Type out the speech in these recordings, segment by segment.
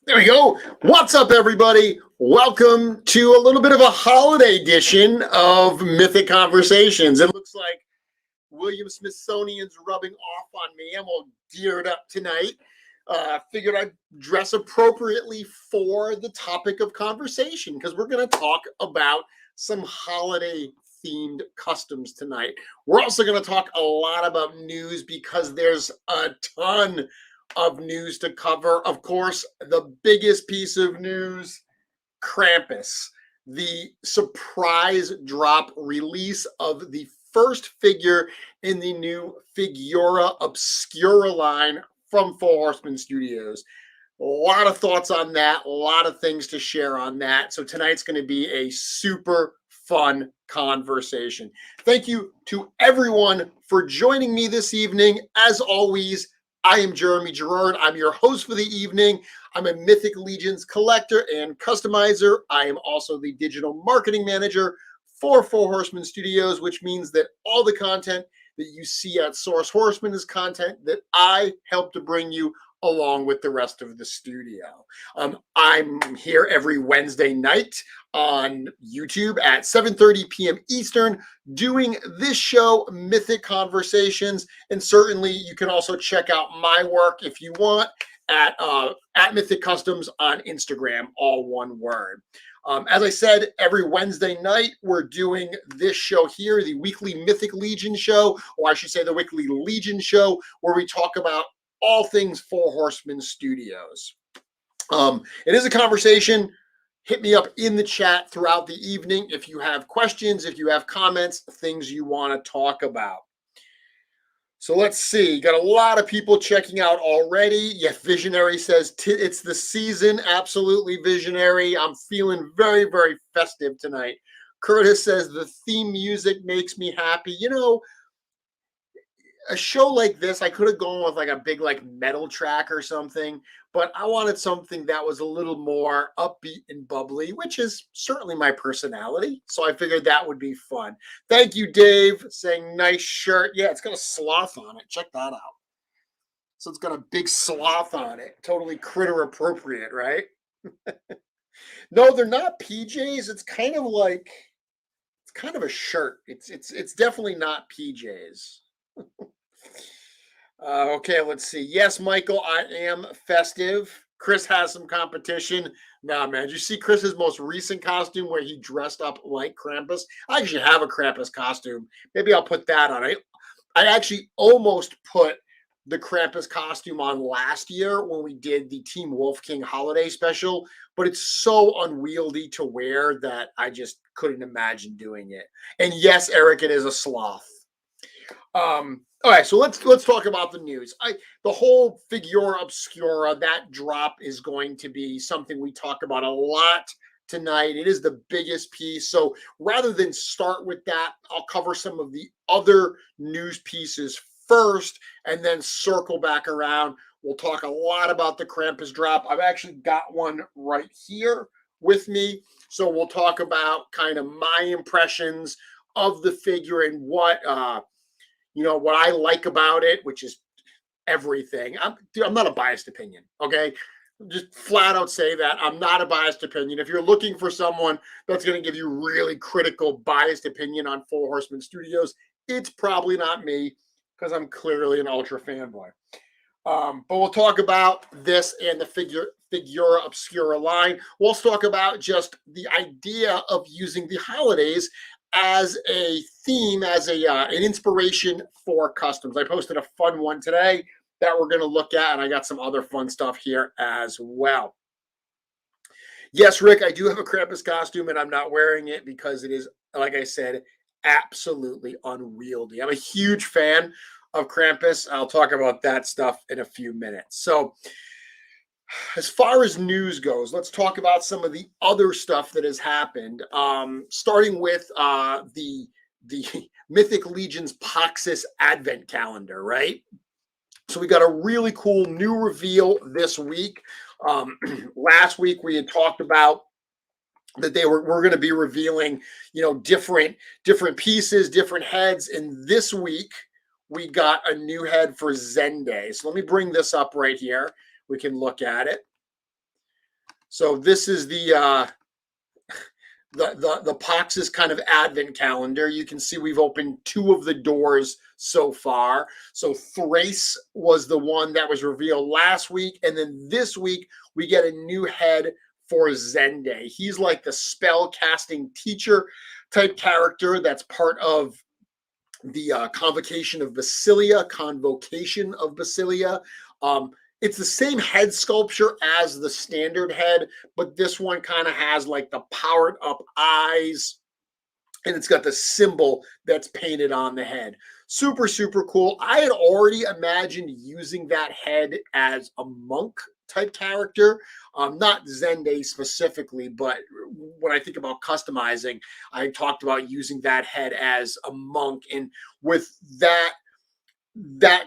There we go. What's up, everybody? Welcome to a little bit of a holiday edition of Mythic Conversations. It looks like William Smithsonian's rubbing off on me. I'm all geared up tonight. Figured I'd dress appropriately for the topic of conversation because we're going to talk about some holiday-themed customs tonight. We're also going to talk a lot about news because there's a ton of news to cover. Of course, the biggest piece of news, Krampus, the surprise drop release of the first figure in the new Figura Obscura line from Four Horsemen Studios. A lot of thoughts on that, a lot of things to share on that. So tonight's going to be a super fun conversation. Thank you to everyone for joining me this evening. As always, I am Jeremy Gerard. I'm your host for the evening. I'm a Mythic Legions collector and customizer. I am also the digital marketing manager for Four Horsemen Studios, which means that all the content that you see at Source Horseman is content that I help to bring you along with the rest of the studio. I'm here every Wednesday night on YouTube at 7:30 p.m. Eastern doing this show, Mythic Conversations. And certainly you can also check out my work if you want at Mythic Customs on Instagram, all one word. As I said, every Wednesday night, we're doing this show here, the weekly Mythic Legion show, or I should say the weekly Legion show, where we talk about all things Four Horsemen Studios. It is a conversation. Hit me up in the chat throughout the evening if you have questions, if you have comments, things you want to talk about. So let's see. Got a lot of people checking out already. Yes, Visionary says it's the season. Absolutely, Visionary. I'm feeling very, very festive tonight. Curtis says the theme music makes me happy. You know, a show like this, I could have gone with like a big like metal track or something, but I wanted something that was a little more upbeat and bubbly, which is certainly my personality. So I figured that would be fun. Thank you, Dave, saying nice shirt. Yeah, it's got a sloth on it. Check that out. So it's got a big sloth on it. Totally critter appropriate, right? No, they're not PJs. It's kind of like, it's kind of a shirt. It's definitely not PJs. Okay, let's see. Yes, Michael, I am festive. Chris has some competition. Nah, man, did you see Chris's most recent costume where he dressed up like Krampus? I actually have a Krampus costume. Maybe I'll put that on. I actually almost put the Krampus costume on last year when we did the Team Wolf King holiday special, but it's so unwieldy to wear that I just couldn't imagine doing it. And yes, Eric, it is a sloth. All right, so let's talk about the news. The whole Figura Obscura, that drop is going to be something we talk about a lot tonight. It is the biggest piece. So rather than start with that, I'll cover some of the other news pieces first and then circle back around. We'll talk a lot about the Krampus drop. I've actually got one right here with me. So we'll talk about kind of my impressions of the figure and what what I like about it, which is everything. I'm not a biased opinion, okay? Just flat out say that. I'm not a biased opinion. If you're looking for someone that's going to give you really critical, biased opinion on Four Horsemen Studios, it's probably not me because I'm clearly an ultra fanboy. But we'll talk about this and the Figura Obscura line. We'll also talk about just the idea of using the holidays as a theme, as an inspiration for customs. I posted a fun one today that we're going to look at, and I got some other fun stuff here as well. Yes, Rick, I do have a Krampus costume, and I'm not wearing it because it is, like I said, absolutely unwieldy. I'm a huge fan of Krampus. I'll talk about that stuff in a few minutes. So as far as news goes, let's talk about some of the other stuff that has happened. Starting with the Mythic Legions Pax's Advent calendar, right? So we got a really cool new reveal this week. Last week we had talked about that we're going to be revealing, different pieces, different heads, and this week we got a new head for Zende. So let me bring this up right here. We can look at it. So this is the PAX's kind of advent calendar. You can see we've opened 2 of the doors so far. So Thrace was the one that was revealed last week, and then this week we get a new head for Zende. He's like the spell casting teacher type character that's part of the Convocation of Basilia. It's the same head sculpture as the standard head, but this one kind of has like the powered up eyes, and it's got the symbol that's painted on the head. Super, super cool. I had already imagined using that head as a monk type character, not Zende specifically, but when I think about customizing, I talked about using that head as a monk, and with that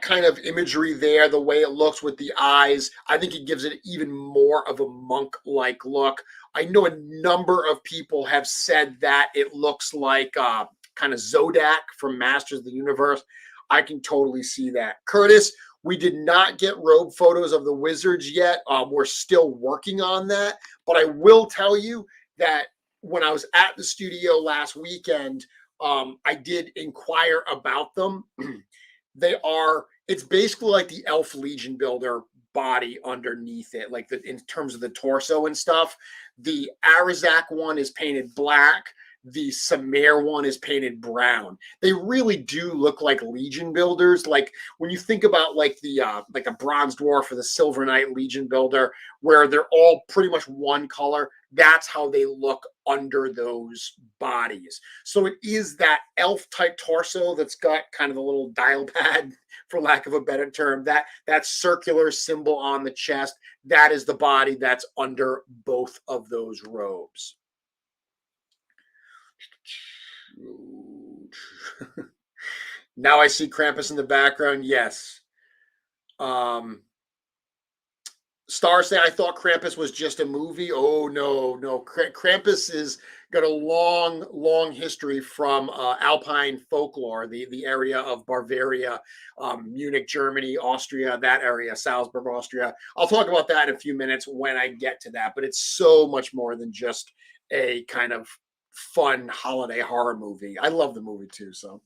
kind of imagery there, the way it looks with the eyes, I think it gives it even more of a monk-like look. I know a number of people have said that it looks like kind of Zodak from Masters of the Universe. I can totally see that. Curtis, we did not get robe photos of the wizards yet. We're still working on that, but I will tell you that when I was at the studio last weekend, I did inquire about them. It's basically like the Elf Legion Builder body underneath it, like in terms of the torso and stuff. The Arazak one is painted black. The Samir one is painted brown. They really do look like Legion Builders. Like when you think about like a Bronze Dwarf or the Silver Knight Legion Builder, where they're all pretty much one color, that's how they look under those bodies. So it is that elf type torso that's got kind of a little dial pad, for lack of a better term, that circular symbol on the chest. That is the body that's under both of those robes. Now I see Krampus in the background. Yes. Star say, I thought Krampus was just a movie. Oh, no. Krampus is got a long history from Alpine folklore, the area of Bavaria, Munich, Germany, Austria, that area, Salzburg, Austria. I'll talk about that in a few minutes when I get to that, but it's so much more than just a kind of fun holiday horror movie. I love the movie too. So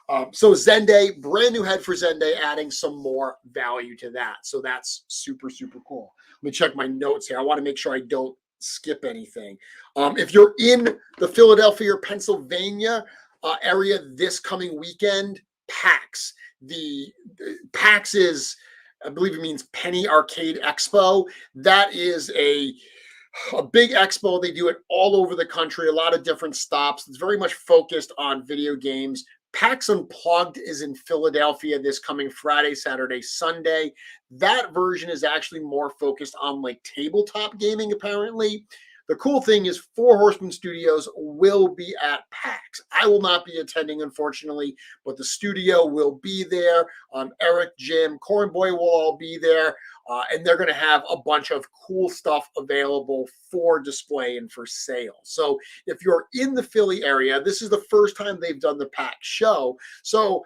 Zende, brand new head for Zende, adding some more value to that. So that's super, super cool. Let me check my notes here. I want to make sure I don't skip anything. If you're in the Philadelphia or Pennsylvania area this coming weekend, PAX. The PAX is, I believe it means Penny Arcade Expo. That is a big expo. They do it all over the country, a lot of different stops. It's very much focused on video games. PAX Unplugged is in Philadelphia this coming Friday, Saturday, Sunday. That version is actually more focused on like tabletop gaming, apparently. The cool thing is 4 Horsemen Studios will be at PAX. I will not be attending, unfortunately, but the studio will be there. Eric, Jim, Corn Boy will all be there, and they're going to have a bunch of cool stuff available for display and for sale. So if you're in the Philly area, this is the first time they've done the PAX show, so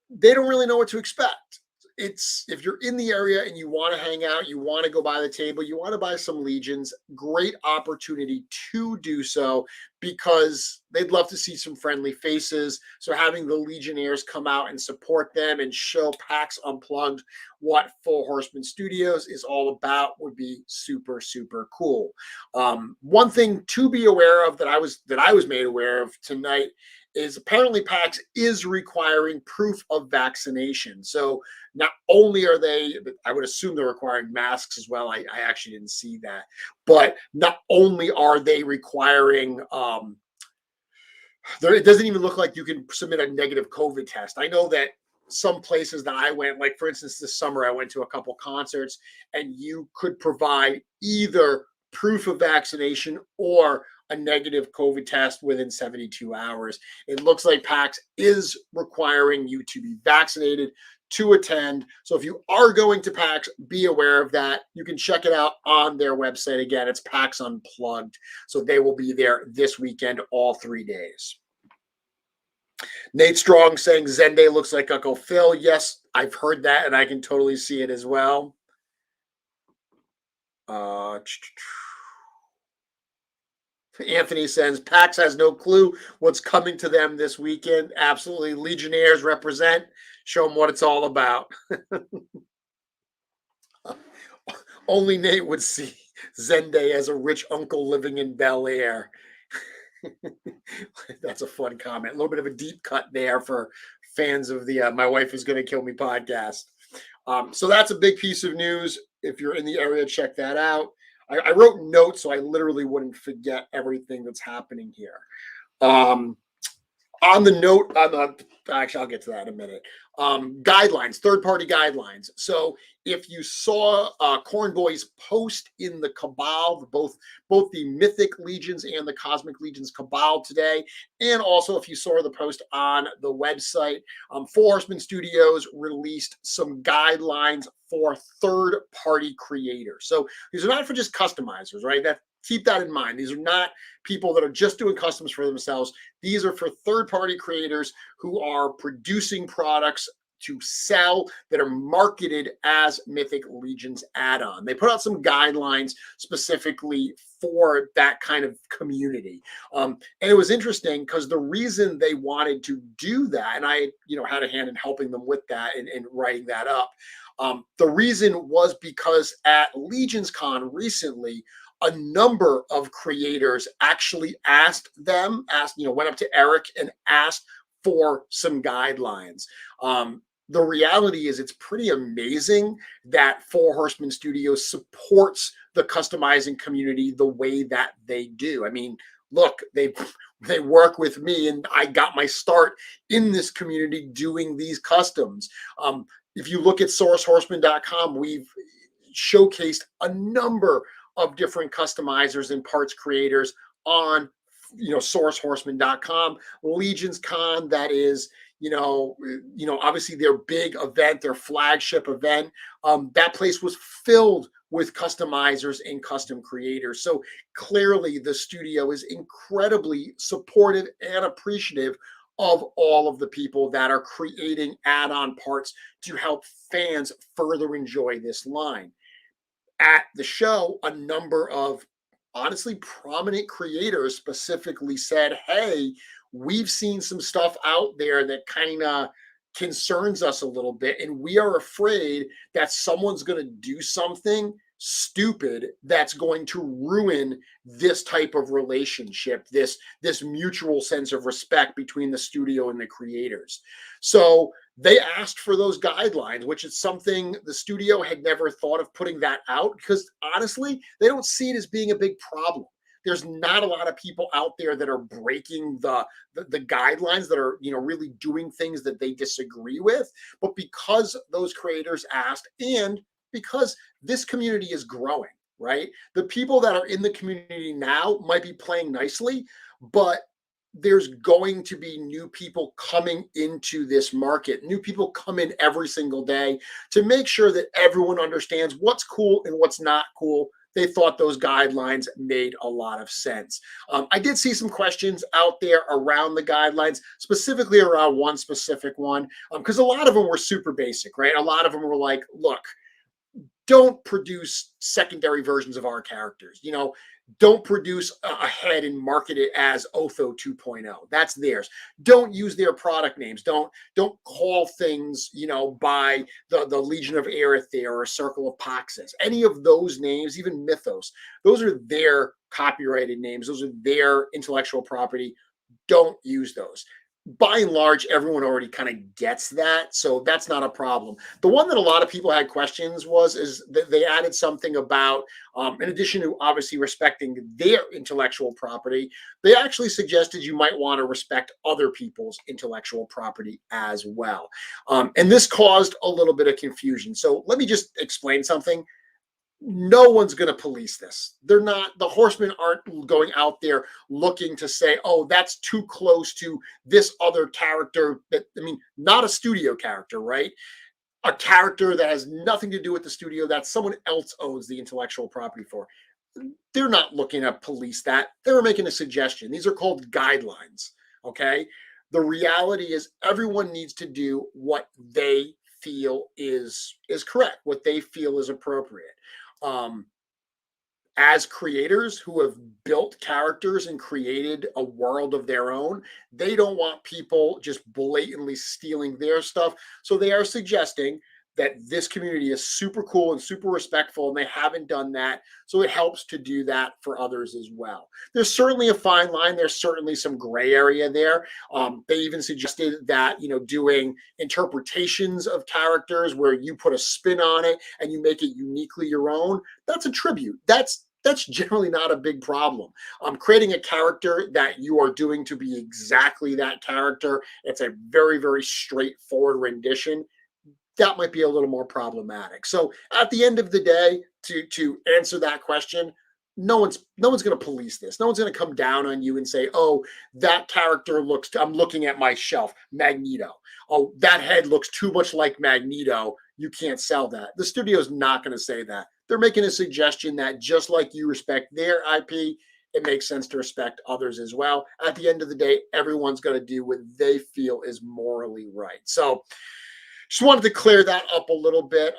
they don't really know what to expect. If you're in the area and you want to hang out, you want to go by the table, you want to buy some Legions, great opportunity to do so because they'd love to see some friendly faces. So having the Legionnaires come out and support them and show PAX Unplugged what 4 Horsemen Studios is all about would be super, super cool. One thing to be aware of that I was made aware of tonight is apparently PAX is requiring proof of vaccination. So not only are they, I would assume they're requiring masks as well. I actually didn't see that. But not only are they requiring, it doesn't even look like you can submit a negative COVID test. I know that some places that I went, like for instance, this summer I went to a couple concerts, and you could provide either proof of vaccination or a negative COVID test within 72 hours. It looks like PAX is requiring you to be vaccinated to attend. So if you are going to PAX, be aware of that. You can check it out on their website. Again, it's PAX Unplugged. So they will be there this weekend, all 3 days. Nate Strong saying Zende looks like Uncle Phil. Yes, I've heard that, and I can totally see it as well. Anthony says PAX has no clue what's coming to them this weekend. Absolutely. Legionnaires represent. Show them what it's all about. Only Nate would see Zende as a rich uncle living in Bel Air. That's a fun comment. A little bit of a deep cut there for fans of the My Wife Is Going to Kill Me podcast. So that's a big piece of news. If you're in the area, check that out. I wrote notes so I literally wouldn't forget everything that's happening here. On the note, actually, I'll get to that in a minute. Guidelines, third-party guidelines. So if you saw Corn Boy's post in the Cabal, both the Mythic Legions and the Cosmic Legions Cabal today, and also if you saw the post on the website, Four Horsemen Studios released some guidelines for third-party creators. So these are not for just customizers, right? Keep that in mind. These are not people that are just doing customs for themselves. These are for third-party creators who are producing products to sell that are marketed as Mythic Legions add-on. They put out some guidelines specifically for that kind of community. And it was interesting because the reason they wanted to do that, and I had a hand in helping them with that and writing that up, the reason was because at Legions Con recently, a number of creators actually went up to Eric and asked for some guidelines. The reality is it's pretty amazing that Four Horsemen Studios supports the customizing community the way that they do. I mean, look, they work with me, and I got my start in this community doing these customs. If you look at sourcehorseman.com, we've showcased a number of different customizers and parts creators on sourcehorseman.com. Legions Con, that is obviously their big event, their flagship event, that place was filled with customizers and custom creators. So clearly the studio is incredibly supportive and appreciative of all of the people that are creating add-on parts to help fans further enjoy this line. At the show, a number of honestly prominent creators specifically said, hey, we've seen some stuff out there that kind of concerns us a little bit, and we are afraid that someone's going to do something stupid that's going to ruin this type of relationship, this mutual sense of respect between the studio and the creators. So they asked for those guidelines, which is something the studio had never thought of putting that out, because honestly, they don't see it as being a big problem. There's not a lot of people out there that are breaking the guidelines, that are really doing things that they disagree with. But because those creators asked, and because this community is growing, right? The people that are in the community now might be playing nicely, but there's going to be new people coming into this market. New people come in every single day to make sure that everyone understands what's cool and what's not cool. They thought those guidelines made a lot of sense. I did see some questions out there around the guidelines, specifically around one specific one, because a lot of them were super basic, right? A lot of them were like, look, don't produce secondary versions of our characters. Don't produce a head and market it as Otho 2.0. That's theirs. Don't use their product names. Don't call things, by the Legion of Erethyr or Circle of Paxes. Any of those names, even Mythos, those are their copyrighted names. Those are their intellectual property. Don't use those. by and large, everyone already kind of gets that, so that's not a problem. The one that a lot of people had questions is that they added something about, in addition to obviously respecting their intellectual property, they actually suggested you might want to respect other people's intellectual property as well. And this caused a little bit of confusion. So let me just explain something. No one's going to police this. They're not, the horsemen aren't going out there looking to say, oh, that's too close to this other character. That, I mean, not a studio character, right? A character that has nothing to do with the studio that someone else owns the intellectual property for. They're not looking to police that. They're making a suggestion. These are called guidelines. Okay. The reality is everyone needs to do what they feel is correct, what they feel is appropriate. Um, as creators who have built characters and created a world of their own, they don't want people just blatantly stealing their stuff. So they are suggesting that this community is super cool and super respectful, and they haven't done that. So it helps to do that for others as well. There's certainly a fine line. There's certainly some gray area there. They even suggested that, doing interpretations of characters where you put a spin on it and you make it uniquely your own, that's a tribute. That's generally not a big problem. Creating a character that you are doing to be exactly that character, it's a very, very straightforward rendition. That might be a little more problematic. So at the end of the day, to answer that question, no one's going to police this. No one's going to come down on you and say, oh, that character looks, I'm looking at my shelf, Magneto. Oh, that head looks too much like Magneto. You can't sell that. The studio's not going to say that. They're making a suggestion that just like you respect their IP, it makes sense to respect others as well. At the end of the day, everyone's going to do what they feel is morally right. So just wanted to clear that up a little bit.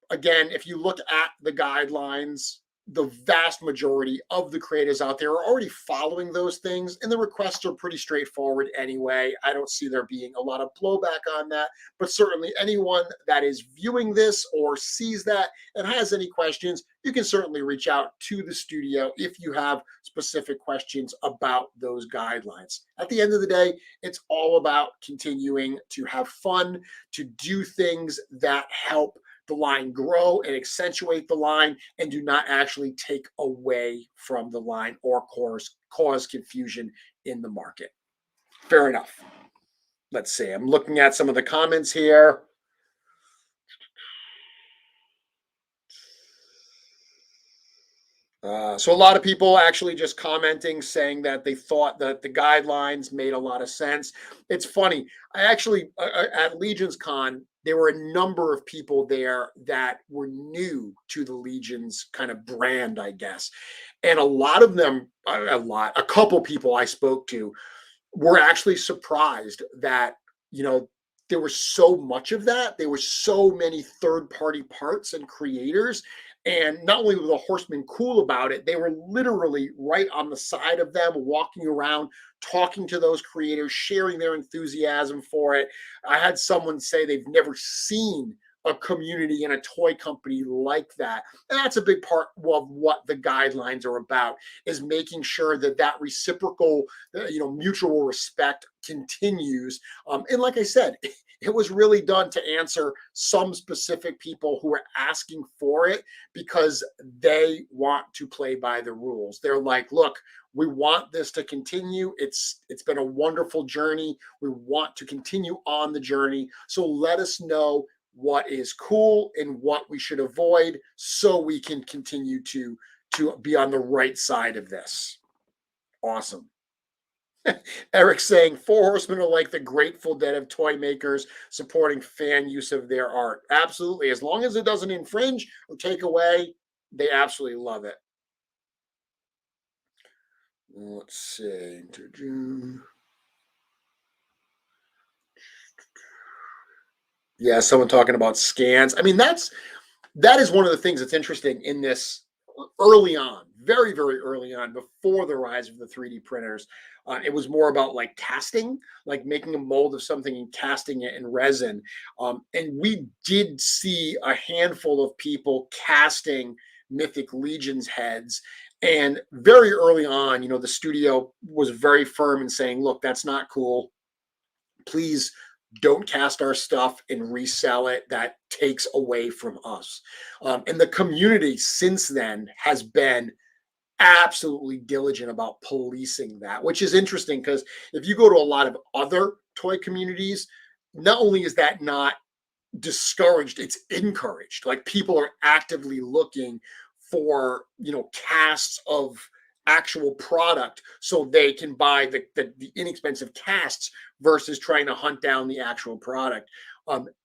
Again, if you look at the guidelines, the vast majority of the creators out there are already following those things, and the requests are pretty straightforward anyway. I don't see there being a lot of blowback on that, but certainly anyone that is viewing this or sees that and has any questions, you can certainly reach out to the studio if you have specific questions about those guidelines. At the end of the day, it's all about continuing to have fun, to do things that help the line grow and accentuate the line and do not actually take away from the line or cause confusion in the market. Fair enough. Let's see. I'm looking at some of the comments here. So a lot of people actually just commenting saying that they thought that the guidelines made a lot of sense. It's funny. I actually, at Legions Con, there were a number of people there that were new to the Legions kind of brand, I guess. And a lot of them, a couple people I spoke to were actually surprised that, there was so much of that. There were so many third-party parts and creators. And not only were the horsemen cool about it, they were literally right on the side of them, walking around, talking to those creators, sharing their enthusiasm for it. I had someone say they've never seen a community in a toy company like that. And that's a big part of what the guidelines are about, is making sure that that reciprocal, mutual respect continues. And like I said, it was really done to answer some specific people who are asking for it because they want to play by the rules. They're like, look, we want this to continue. It's been a wonderful journey. We want to continue on the journey. So let us know what is cool and what we should avoid so we can continue to be on the right side of this. Awesome. Eric saying 4 Horsemen are like the Grateful Dead of toy makers, supporting fan use of their art. Absolutely. As long as it doesn't infringe or take away, they absolutely love it. Let's see. Yeah, someone talking about scans. I mean, that is one of the things that's interesting in this early on, very, very early on, before the rise of the 3D printers. It was more about like casting, like making a mold of something and casting it in resin. And we did see a handful of people casting Mythic Legions heads. And very early on, the studio was very firm in saying, look, that's not cool. Please don't cast our stuff and resell it. That takes away from us. And the community since then has been absolutely diligent about policing that, which is interesting because if you go to a lot of other toy communities, not only is that not discouraged, it's encouraged. Like people are actively looking for, casts of actual product so they can buy the inexpensive casts versus trying to hunt down the actual product.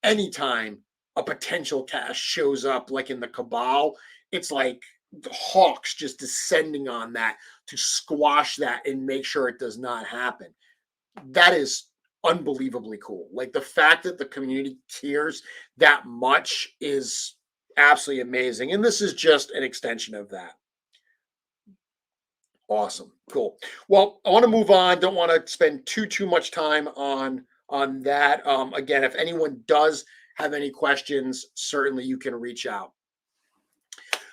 Anytime a potential cast shows up, like in the Cabal, it's like the hawks just descending on that to squash that and make sure it does not happen. That is unbelievably cool. Like the fact that the community cares that much is absolutely amazing. And this is just an extension of that. Awesome. Cool. Well, I want to move on. Don't want to spend too much time on that. Again, if anyone does have any questions, certainly you can reach out.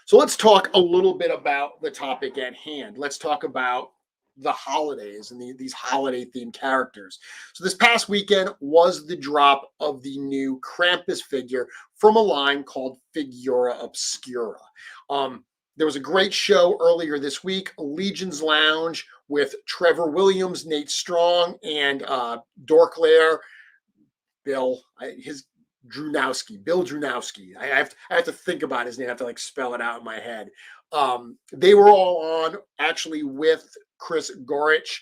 So let's talk a little bit about the topic at hand. Let's talk about the holidays and these holiday themed characters. So this past weekend was the drop of the new Krampus figure from a line called Figura Obscura. There was a great show earlier this week, Legions Lounge, with Trevor Williams, Nate Strong, and Dorklair, Bill Drewnowski. I have to think about his name. I have to spell it out in my head. They were all on actually with Chris Gorich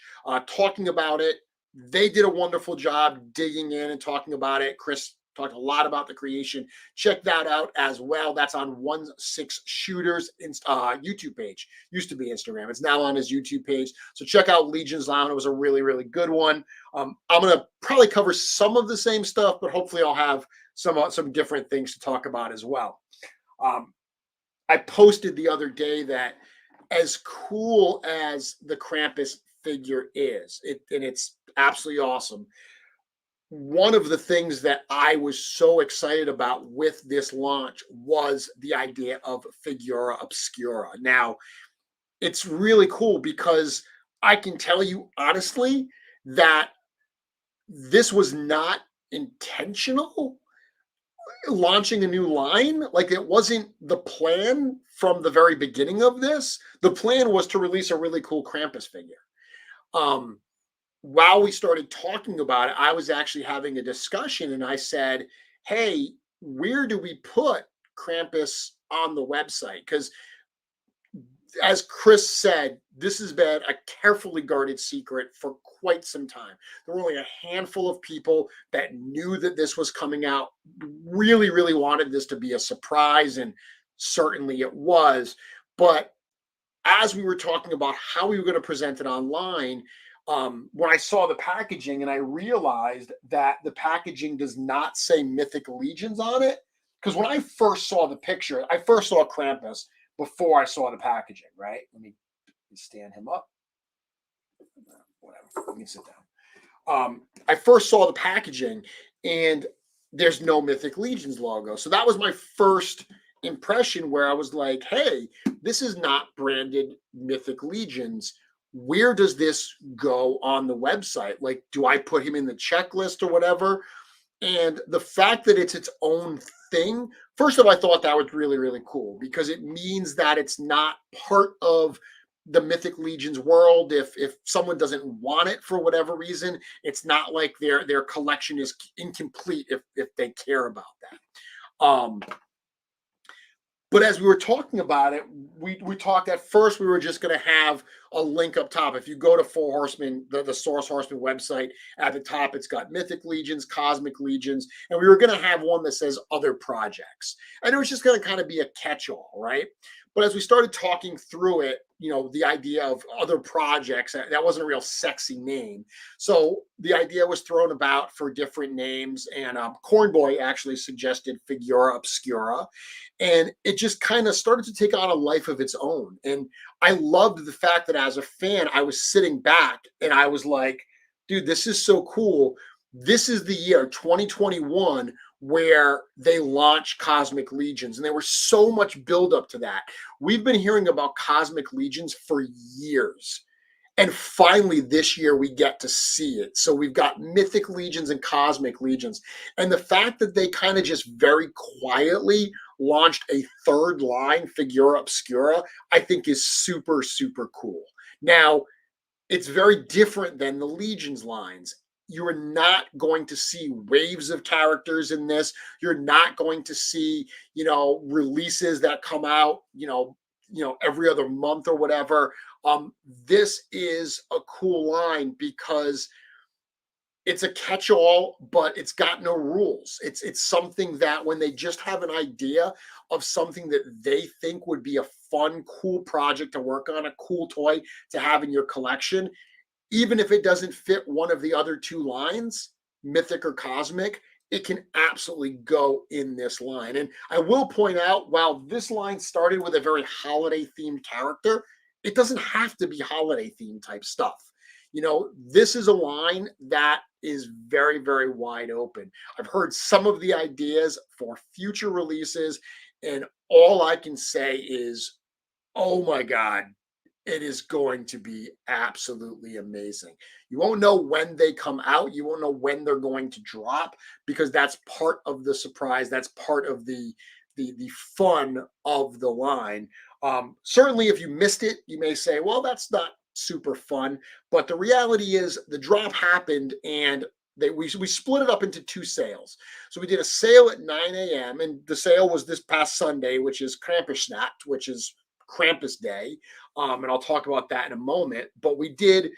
talking about it. They did a wonderful job digging in and talking about it. Chris talked a lot about the creation. Check that out as well. That's on 16 Shooters YouTube page. Used to be Instagram. It's now on his YouTube page. So check out Legions Lounge. It was a really, really good one. I'm going to probably cover some of the same stuff, but hopefully I'll have some different things to talk about as well. I posted the other day that as cool as the Krampus figure is, and it's absolutely awesome, one of the things that I was so excited about with this launch was the idea of Figura Obscura. Now, it's really cool because I can tell you honestly that this was not intentional. Launching a new line, like it wasn't the plan from the very beginning of this. The plan was to release a really cool Krampus figure. While we started talking about it, I was actually having a discussion and I said, hey, where do we put Krampus on the website? Because as Chris said, this has been a carefully guarded secret for quite some time. There were only a handful of people that knew that this was coming out, really, really wanted this to be a surprise, and certainly it was. But as we were talking about how we were going to present it online, when I saw the packaging and I realized that the packaging does not say Mythic Legions on it, because when I first saw the picture, I first saw Krampus before I saw the packaging, right? Let me stand him up. Whatever, let me sit down. I first saw the packaging and there's no Mythic Legions logo. So that was my first impression where I was like, hey, this is not branded Mythic Legions. Where does this go on the website? Like, do I put him in the checklist or whatever? And the fact that it's its own thing, first of all, I thought that was really, really cool because it means that it's not part of the Mythic Legions world. If someone doesn't want it for whatever reason, it's not like their collection is incomplete if they care about that. But as we were talking about it, we talked at first, we were just going to have a link up top. If you go to Four Horsemen, the Source Horseman website, at the top, it's got Mythic Legions, Cosmic Legions, and we were going to have one that says other projects. And it was just going to kind of be a catch-all, right? But as we started talking through it, the idea of other projects, that wasn't a real sexy name. So the idea was thrown about for different names. And Cornboy actually suggested Figura Obscura. And it just kind of started to take on a life of its own. And I loved the fact that as a fan, I was sitting back and I was like, dude, this is so cool. This is the year 2021 where they launched Cosmic Legions, and there was so much buildup to that. We've been hearing about Cosmic Legions for years, And finally, this year we get to see it. So we've got Mythic Legions and Cosmic Legions. And the fact that they kind of just very quietly launched a third line, Figura Obscura, I think is super, super cool. Now, it's very different than the Legions lines. You are not going to see waves of characters in this. You're not going to see, releases that come out, every other month or whatever. This is a cool line because it's a catch-all, but it's got no rules. It's something that when they just have an idea of something that they think would be a fun, cool project to work on, a cool toy to have in your collection, even if it doesn't fit one of the other two lines, Mythic or Cosmic, it can absolutely go in this line. And I will point out, while this line started with a very holiday themed character, it doesn't have to be holiday themed type stuff. This is a line that is very, very wide open. I've heard some of the ideas for future releases, and all I can say is, oh my God, it is going to be absolutely amazing. You won't know when they come out. You won't know when they're going to drop, because that's part of the surprise. That's part of the fun of the line. Certainly, if you missed it, you may say, well, that's not super fun. But the reality is the drop happened, and we split it up into two sales. So we did a sale at 9 a.m. and the sale was this past Sunday, which is Krampus, which is Krampus Day. And I'll talk about that in a moment. But we did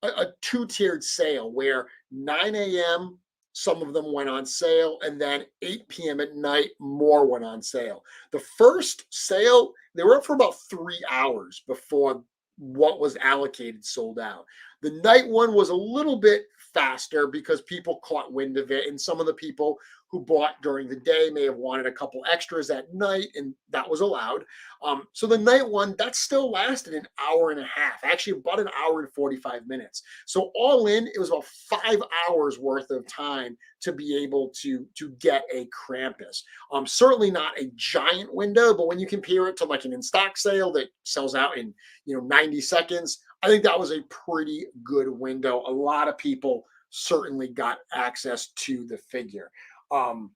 a two-tiered sale where 9 a.m., some of them went on sale, and then 8 p.m. at night, more went on sale. The first sale, they were up for about 3 hours before what was allocated sold out. The night one was a little bit faster because people caught wind of it, and some of the people who bought during the day may have wanted a couple extras at night, and that was allowed. So the night one, that still lasted an hour and a half, actually about an hour and 45 minutes. So all in, it was about 5 hours worth of time to be able to get a Krampus. Certainly not a giant window, but when you compare it to like an in-stock sale that sells out in 90 seconds, I think that was a pretty good window. A lot of people certainly got access to the figure. And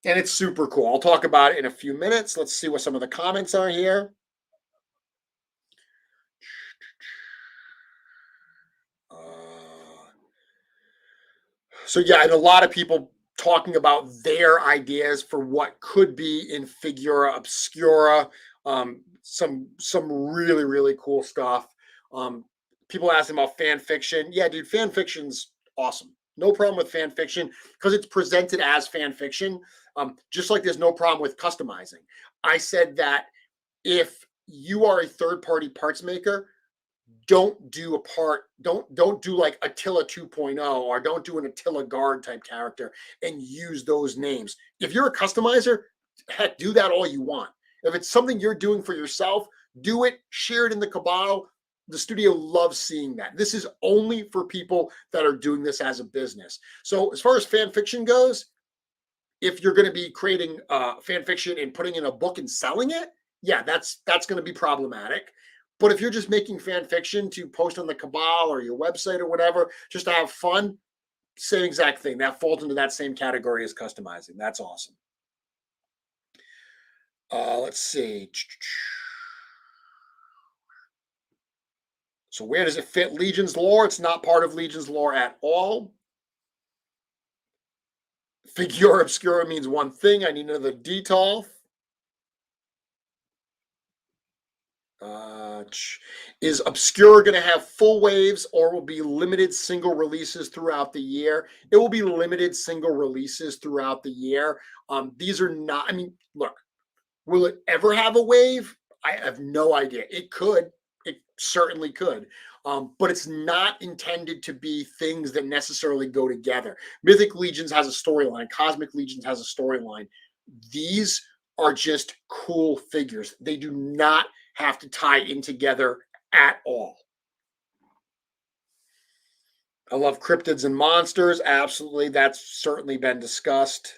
it's super cool. I'll talk about it in a few minutes. Let's see what some of the comments are here. So yeah, and a lot of people talking about their ideas for what could be in Figura Obscura. Some really, really cool stuff. People asking about fan fiction. Yeah, dude, fan fiction's awesome. No problem with fan fiction because it's presented as fan fiction. Just like there's no problem with customizing. I said that if you are a third-party parts maker, don't do a part, don't do like Attila 2.0 or don't do an Attila Guard type character and use those names. If you're a customizer, heck, do that all you want. If it's something you're doing for yourself, do it, share it in the cabal. The studio loves seeing that. This is only for people that are doing this as a business. So as far as fan fiction goes, if you're going to be creating fan fiction and putting in a book and selling it, yeah, that's going to be problematic. But if you're just making fan fiction to post on the cabal or your website or whatever, just to have fun, same exact thing. That falls into that same category as customizing. That's awesome. Let's see. So where does it fit Legion's lore? It's not part of Legion's lore at all. Figura Obscura means one thing. I need another detail. Is Obscura going to have full waves or will be limited single releases throughout the year? It will be limited single releases throughout the year. These are not, I mean, look, will it ever have a wave? I have no idea. It could. It certainly could. But it's not intended to be things that necessarily go together. Mythic Legions has a storyline. Cosmic Legions has a storyline. These are just cool figures. They do not have to tie in together at all. I love cryptids and monsters. Absolutely. That's certainly been discussed.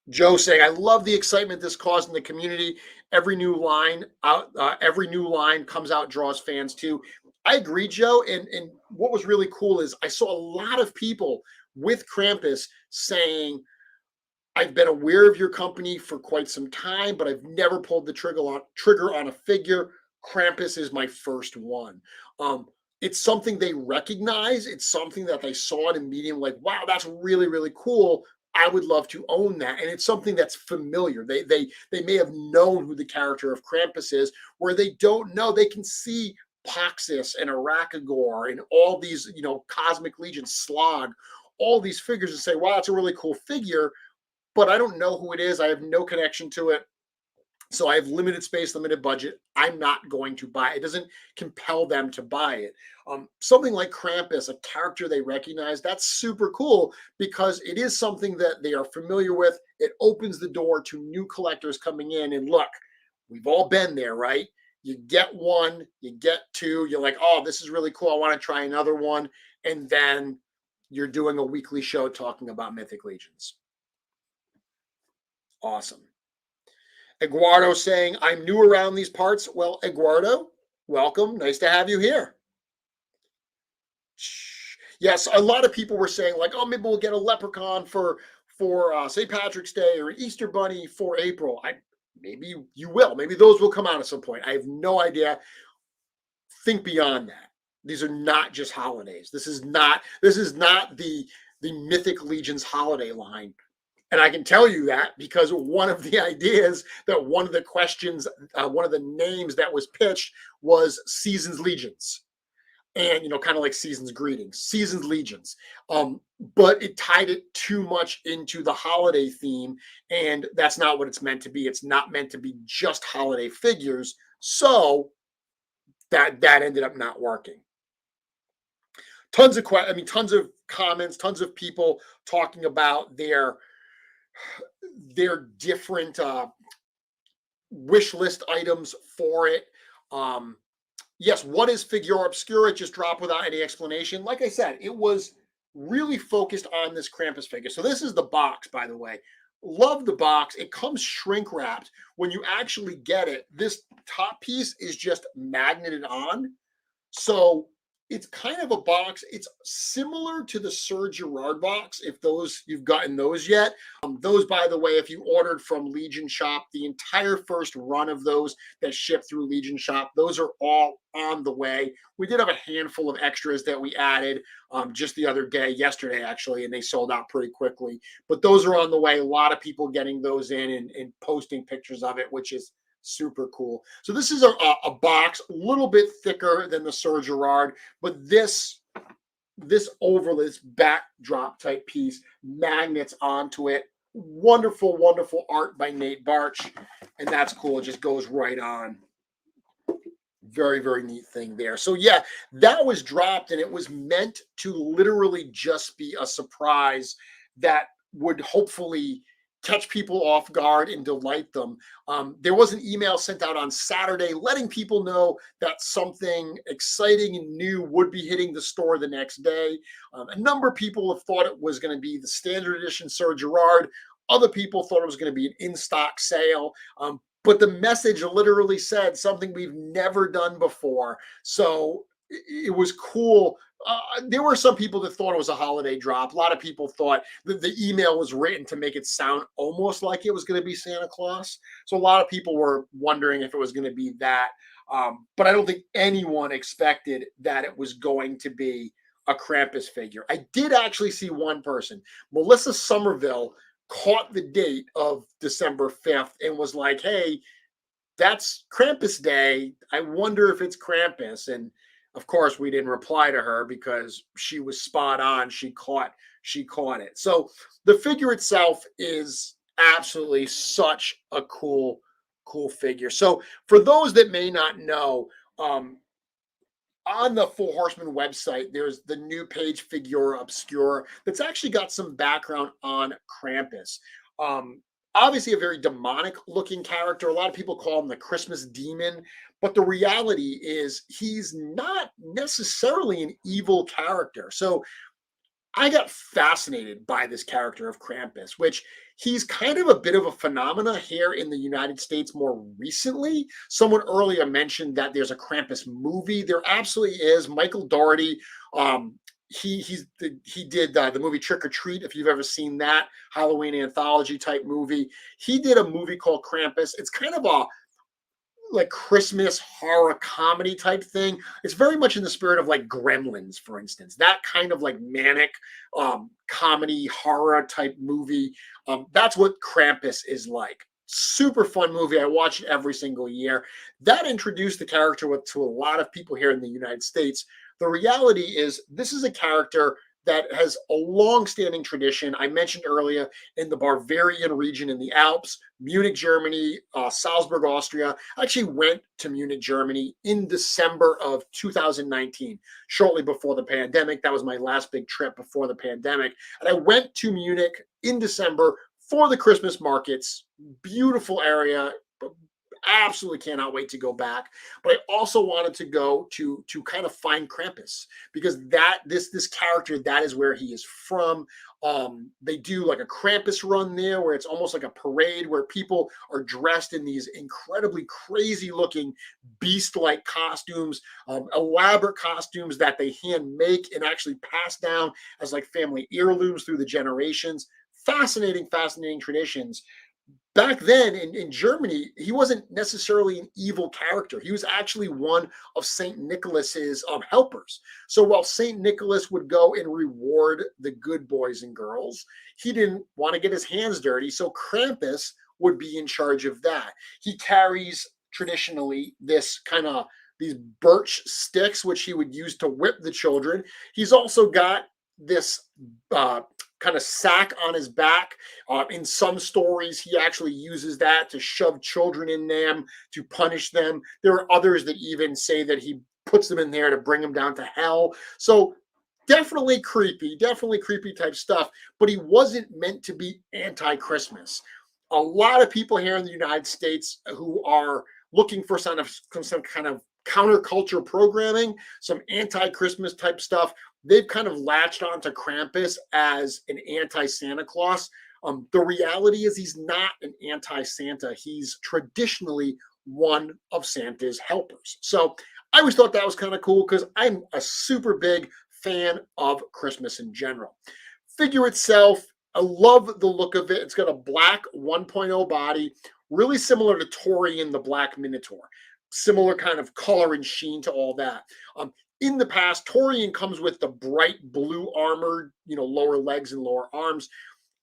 Joe saying, I love the excitement this caused in the community every new line out, every new line comes out, draws fans too. I agree, Joe. And what was really cool is I saw a lot of people with Krampus saying, I've been aware of your company for quite some time, but I've never pulled the trigger on a figure. Krampus is my first one. Um, it's something they recognize. It's something that they saw at a meeting, like, wow, that's really, really cool. I would love to own that. And it's something that's familiar. They may have known who the character of Krampus is, where they don't know. They can see Poxus and Arakagor and all these, Cosmic Legion, Slog, all these figures, and say, wow, that's a really cool figure, but I don't know who it is. I have no connection to it. So I have limited space, limited budget. I'm not going to buy it. It doesn't compel them to buy it. Something like Krampus, a character they recognize, that's super cool because it is something that they are familiar with. It opens the door to new collectors coming in. And look, we've all been there, right? You get one, you get two, you're like, oh, this is really cool. I want to try another one. And then you're doing a weekly show talking about Mythic Legions. Awesome. Eduardo saying, I'm new around these parts. Well, Eduardo, welcome. Nice to have you here. Yes, a lot of people were saying, like, oh, maybe we'll get a leprechaun for St. Patrick's Day or an Easter bunny for April. Maybe you will. Maybe those will come out at some point. I have no idea. Think beyond that. These are not just holidays. This is not the Mythic Legions holiday line. And I can tell you that because one of the ideas that one of the questions, one of the names that was pitched was Seasons Legions. And, kind of like Seasons Greetings, Seasons Legions. But it tied it too much into the holiday theme. And that's not what it's meant to be. It's not meant to be just holiday figures. So that ended up not working. Tons of comments, tons of people talking about their different wish list items for it. Yes, what is Figura Obscura? It just dropped without any explanation. Like I said, it was really focused on this Krampus figure. So this is the box, by the way. Love the box. It comes shrink wrapped. When you actually get it, this top piece is just magneted on. So it's kind of a box. It's similar to the Sir Gerard box, if you've gotten those yet. Those, by the way, if you ordered from Legion Shop, the entire first run of those that shipped through Legion Shop, those are all on the way. We did have a handful of extras that we added just the other day, yesterday actually, and they sold out pretty quickly. But those are on the way. A lot of people getting those in and posting pictures of it, which is super cool. So this is a box, a little bit thicker than the Sir Gerard, but this overlay, this backdrop type piece, magnets onto it. Wonderful, wonderful art by Nate Barch, and that's cool. It just goes right on. Very, very neat thing there. So yeah, that was dropped, and it was meant to literally just be a surprise that would hopefully catch people off guard and delight them. There was an email sent out on Saturday letting people know that something exciting and new would be hitting the store the next day. A number of people have thought it was going to be the standard edition Sir Gerard. Other people thought it was going to be an in-stock sale. But the message literally said something we've never done before. So it was cool. There were some people that thought it was a holiday drop. A lot of people thought that the email was written to make it sound almost like it was going to be Santa Claus. So a lot of people were wondering if it was going to be that. But I don't think anyone expected that it was going to be a Krampus figure. I did actually see one person, Melissa Somerville, caught the date of December 5th and was like, hey, that's Krampus Day. I wonder if it's Krampus. And of course, we didn't reply to her because she was spot on. She caught it. So the figure itself is absolutely such a cool figure. So for those that may not know, on the Four Horsemen website, there's the new page Figura Obscura that's actually got some background on Krampus. Obviously a very demonic looking character. A lot of people call him the Christmas demon, but the reality is he's not necessarily an evil character. So I got fascinated by this character of Krampus, which he's kind of a bit of a phenomena here in the United States more recently. Someone earlier mentioned that there's a Krampus movie. There absolutely is. Michael Dougherty, um, he did the movie Trick or Treat. If you've ever seen that Halloween anthology type movie, he did a movie called Krampus. It's kind of a like Christmas horror comedy type thing. It's very much in the spirit of like Gremlins, for instance, that kind of like manic comedy horror type movie. That's what Krampus is like. Super fun movie. I watch it every single year. That introduced the character to a lot of people here in the United States. The reality is, this is a character that has a long-standing tradition. I mentioned earlier in the Bavarian region in the Alps, Munich, Germany, Salzburg, Austria. I actually went to Munich, Germany in December of 2019, shortly before the pandemic. That was my last big trip before the pandemic. And I went to Munich in December for the Christmas markets. Beautiful area. Absolutely cannot wait to go back. But I also wanted to go to kind of find Krampus, because this character, that is where he is from. They do like a Krampus run there, where it's almost like a parade where people are dressed in these incredibly crazy looking beast-like costumes, elaborate costumes that they hand make and actually pass down as like family heirlooms through the generations. Fascinating traditions. Back then in Germany, he wasn't necessarily an evil character. He was actually one of St. Nicholas's helpers. So while St. Nicholas would go and reward the good boys and girls, he didn't want to get his hands dirty. So Krampus would be in charge of that. He carries traditionally these birch sticks, which he would use to whip the children. He's also got this kind of sack on his back. In some stories, he actually uses that to shove children in them, to punish them. There are others that even say that he puts them in there to bring them down to hell. So definitely creepy type stuff, but he wasn't meant to be anti-Christmas. A lot of people here in the United States who are looking for some kind of counterculture programming, some anti-Christmas type stuff, they've kind of latched onto Krampus as an anti-Santa Claus. The reality is, he's not an anti-Santa. He's traditionally one of Santa's helpers. So I always thought that was kind of cool, because I'm a super big fan of Christmas in general. Figure itself, I love the look of it. It's got a black 1.0 body, really similar to Torian the Black Minotaur. Similar kind of color and sheen to all that. In the past, Torian comes with the bright blue armor, lower legs and lower arms.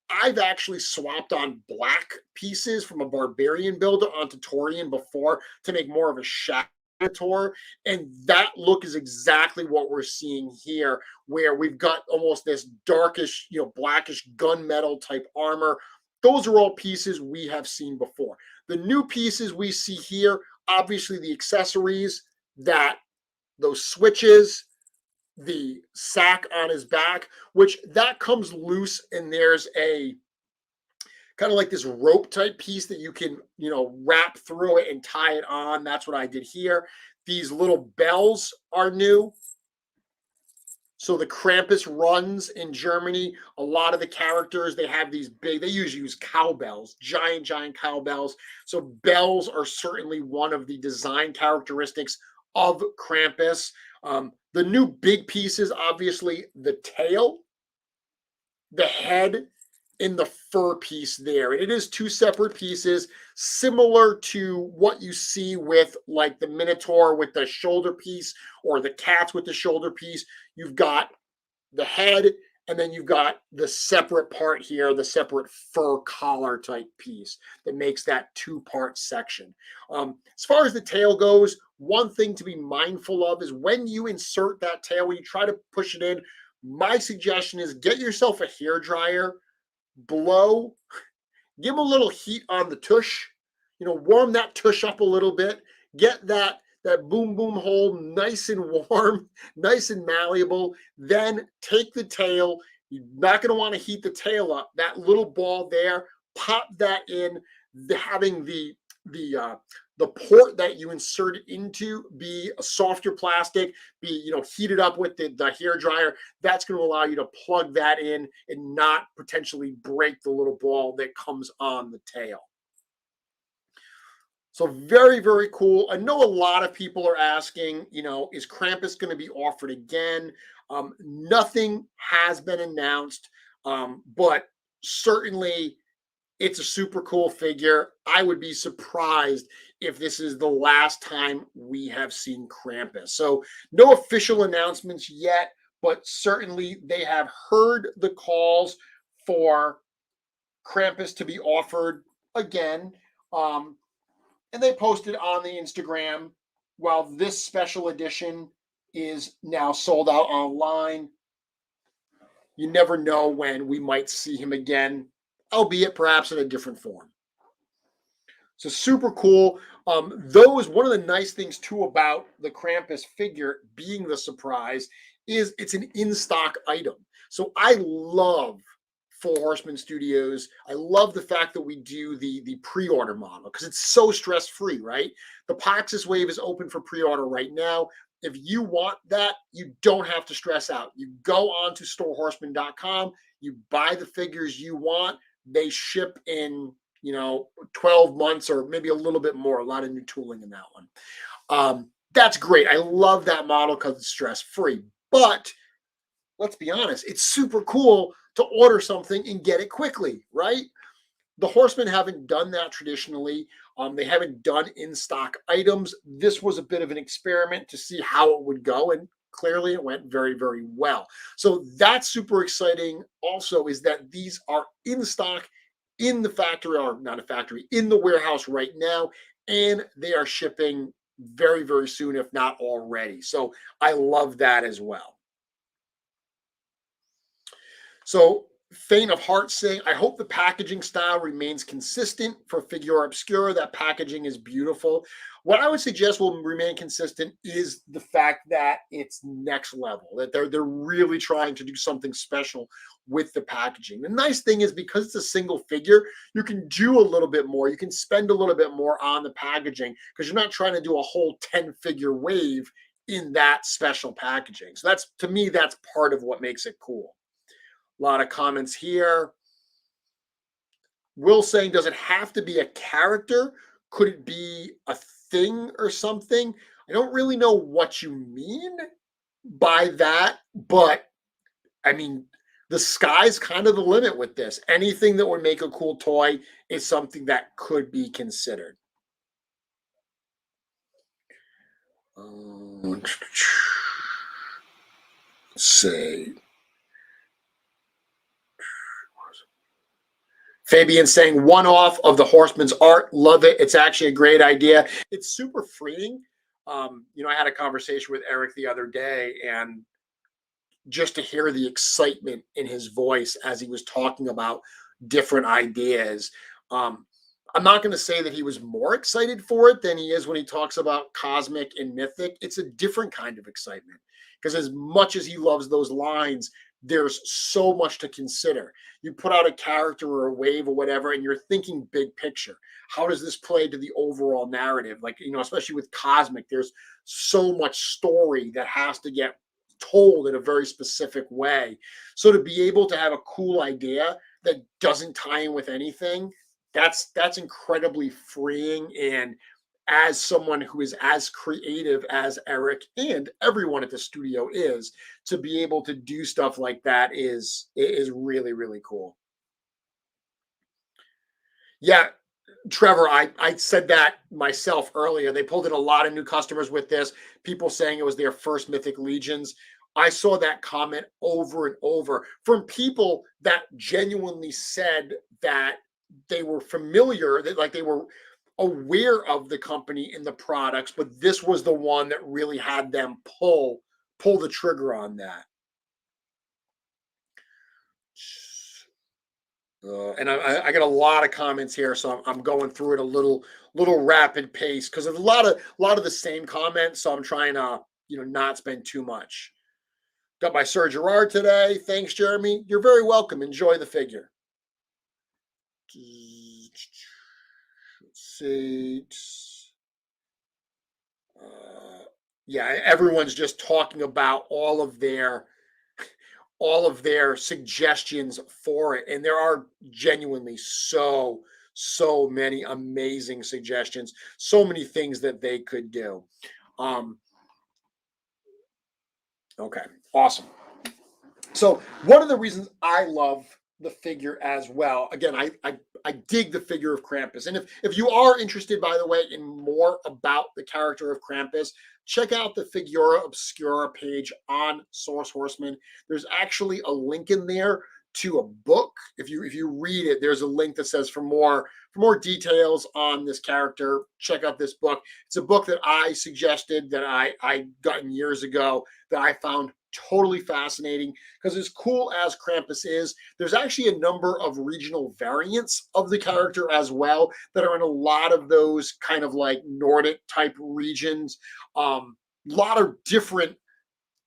I've actually swapped on black pieces from a barbarian builder onto Torian before to make more of a shadow Minotaur, and that look is exactly what we're seeing here, where we've got almost this darkish, blackish gunmetal type armor. Those are all pieces we have seen before. The new pieces we see here, obviously the accessories, those switches, the sack on his back, which that comes loose, and there's a kind of like this rope type piece that you can, wrap through it and tie it on. That's what I did here. These little bells are new. So the Krampus runs in Germany, a lot of the characters, they have these big, they usually use cowbells, giant cowbells. So bells are certainly one of the design characteristics of Krampus. The new big pieces, obviously, the tail, the head, and the fur piece there. And it is two separate pieces, similar to what you see with like the Minotaur with the shoulder piece, or the cats with the shoulder piece. You've got the head, and then you've got the separate part here, the separate fur collar type piece that makes that two-part section. As far as the tail goes, one thing to be mindful of is when you insert that tail, when you try to push it in, my suggestion is get yourself a hair dryer, blow, give a little heat on the tush, warm that tush up a little bit, get that boom hole nice and warm, nice and malleable. Then take the tail. You're not going to want to heat the tail up. That little ball there, pop that in, having the the port that you insert it into be a softer plastic, be heated up with the hair dryer. That's going to allow you to plug that in and not potentially break the little ball that comes on the tail. So very, very cool. I know a lot of people are asking, is Krampus going to be offered again? Nothing has been announced, but certainly it's a super cool figure. I would be surprised if this is the last time we have seen Krampus. So no official announcements yet, but certainly they have heard the calls for Krampus to be offered again. And they posted on the Instagram, while this special edition is now sold out online, you never know when we might see him again, albeit perhaps in a different form. So super cool. One of the nice things too about the Krampus figure being the surprise is it's an in-stock item. So I love Four Horsemen Studios. I love the fact that we do the pre-order model because it's so stress-free, right? The PAX's Wave is open for pre-order right now. If you want that, you don't have to stress out. You go on to storehorseman.com, you buy the figures you want, they ship in 12 months or maybe a little bit more. A lot of new tooling in that one. That's great. I love that model because it's stress-free. But let's be honest, it's super cool to order something and get it quickly, right? The Horsemen haven't done that traditionally. They haven't done in-stock items. This was a bit of an experiment to see how it would go, and clearly it went very, very well. So that's super exciting also, is that these are in stock in the factory, or not a factory, in the warehouse right now, and they are shipping very, very soon, if not already. So I love that as well. So Faint of Heart saying, I hope the packaging style remains consistent for Figura Obscura. That packaging is beautiful. What I would suggest will remain consistent is the fact that it's next level, that they're really trying to do something special with the packaging. The nice thing is, because it's a single figure, you can do a little bit more. You can spend a little bit more on the packaging because you're not trying to do a whole 10-figure wave in that special packaging. So that's, to me, that's part of what makes it cool. A lot of comments here. Will saying, does it have to be a character? Could it be a thing or something? I don't really know what you mean by that, but I mean, the sky's kind of the limit with this. Anything that would make a cool toy is something that could be considered. Let's see. Fabian saying, one off of the Horseman's art. Love it. It's actually a great idea. It's super freeing. I had a conversation with Eric the other day, and just to hear the excitement in his voice as he was talking about different ideas. I'm not going to say that he was more excited for it than he is when he talks about Cosmic and Mythic. It's a different kind of excitement, because as much as he loves those lines, there's so much to consider. You put out a character or a wave or whatever, and you're thinking big picture. How does this play to the overall narrative? Like, especially with Cosmic, there's so much story that has to get told in a very specific way. So to be able to have a cool idea that doesn't tie in with anything, that's incredibly freeing. And as someone who is as creative as Eric and everyone at the studio is, to be able to do stuff like that is really, really cool. Yeah, Trevor, I said that myself earlier. They pulled in a lot of new customers with this, people saying it was their first Mythic Legions. I saw that comment over and over from people that genuinely said that they were familiar, that like they were aware of the company and the products, but this was the one that really had them pull the trigger on that. And I got a lot of comments here, so I'm going through it a little rapid pace because of a lot of the same comments. So I'm trying to not spend too much. Got my Sir Gerard today. Thanks, Jeremy. You're very welcome. Enjoy the figure. Let's see. Yeah, everyone's just talking about all of their suggestions for it, and there are genuinely so many amazing suggestions, so many things that they could do. Um, okay, awesome. So one of the reasons I love the figure as well, again, I dig the figure of Krampus. And if you are interested, by the way, in more about the character of Krampus, check out the Figura Obscura page on Source Horseman. There's actually a link in there to a book. If you read it, there's a link that says for more details on this character, check out this book. It's a book that I suggested that I gotten years ago that I found totally fascinating, because as cool as Krampus is, there's actually a number of regional variants of the character as well that are in a lot of those kind of like Nordic type regions. A lot of different,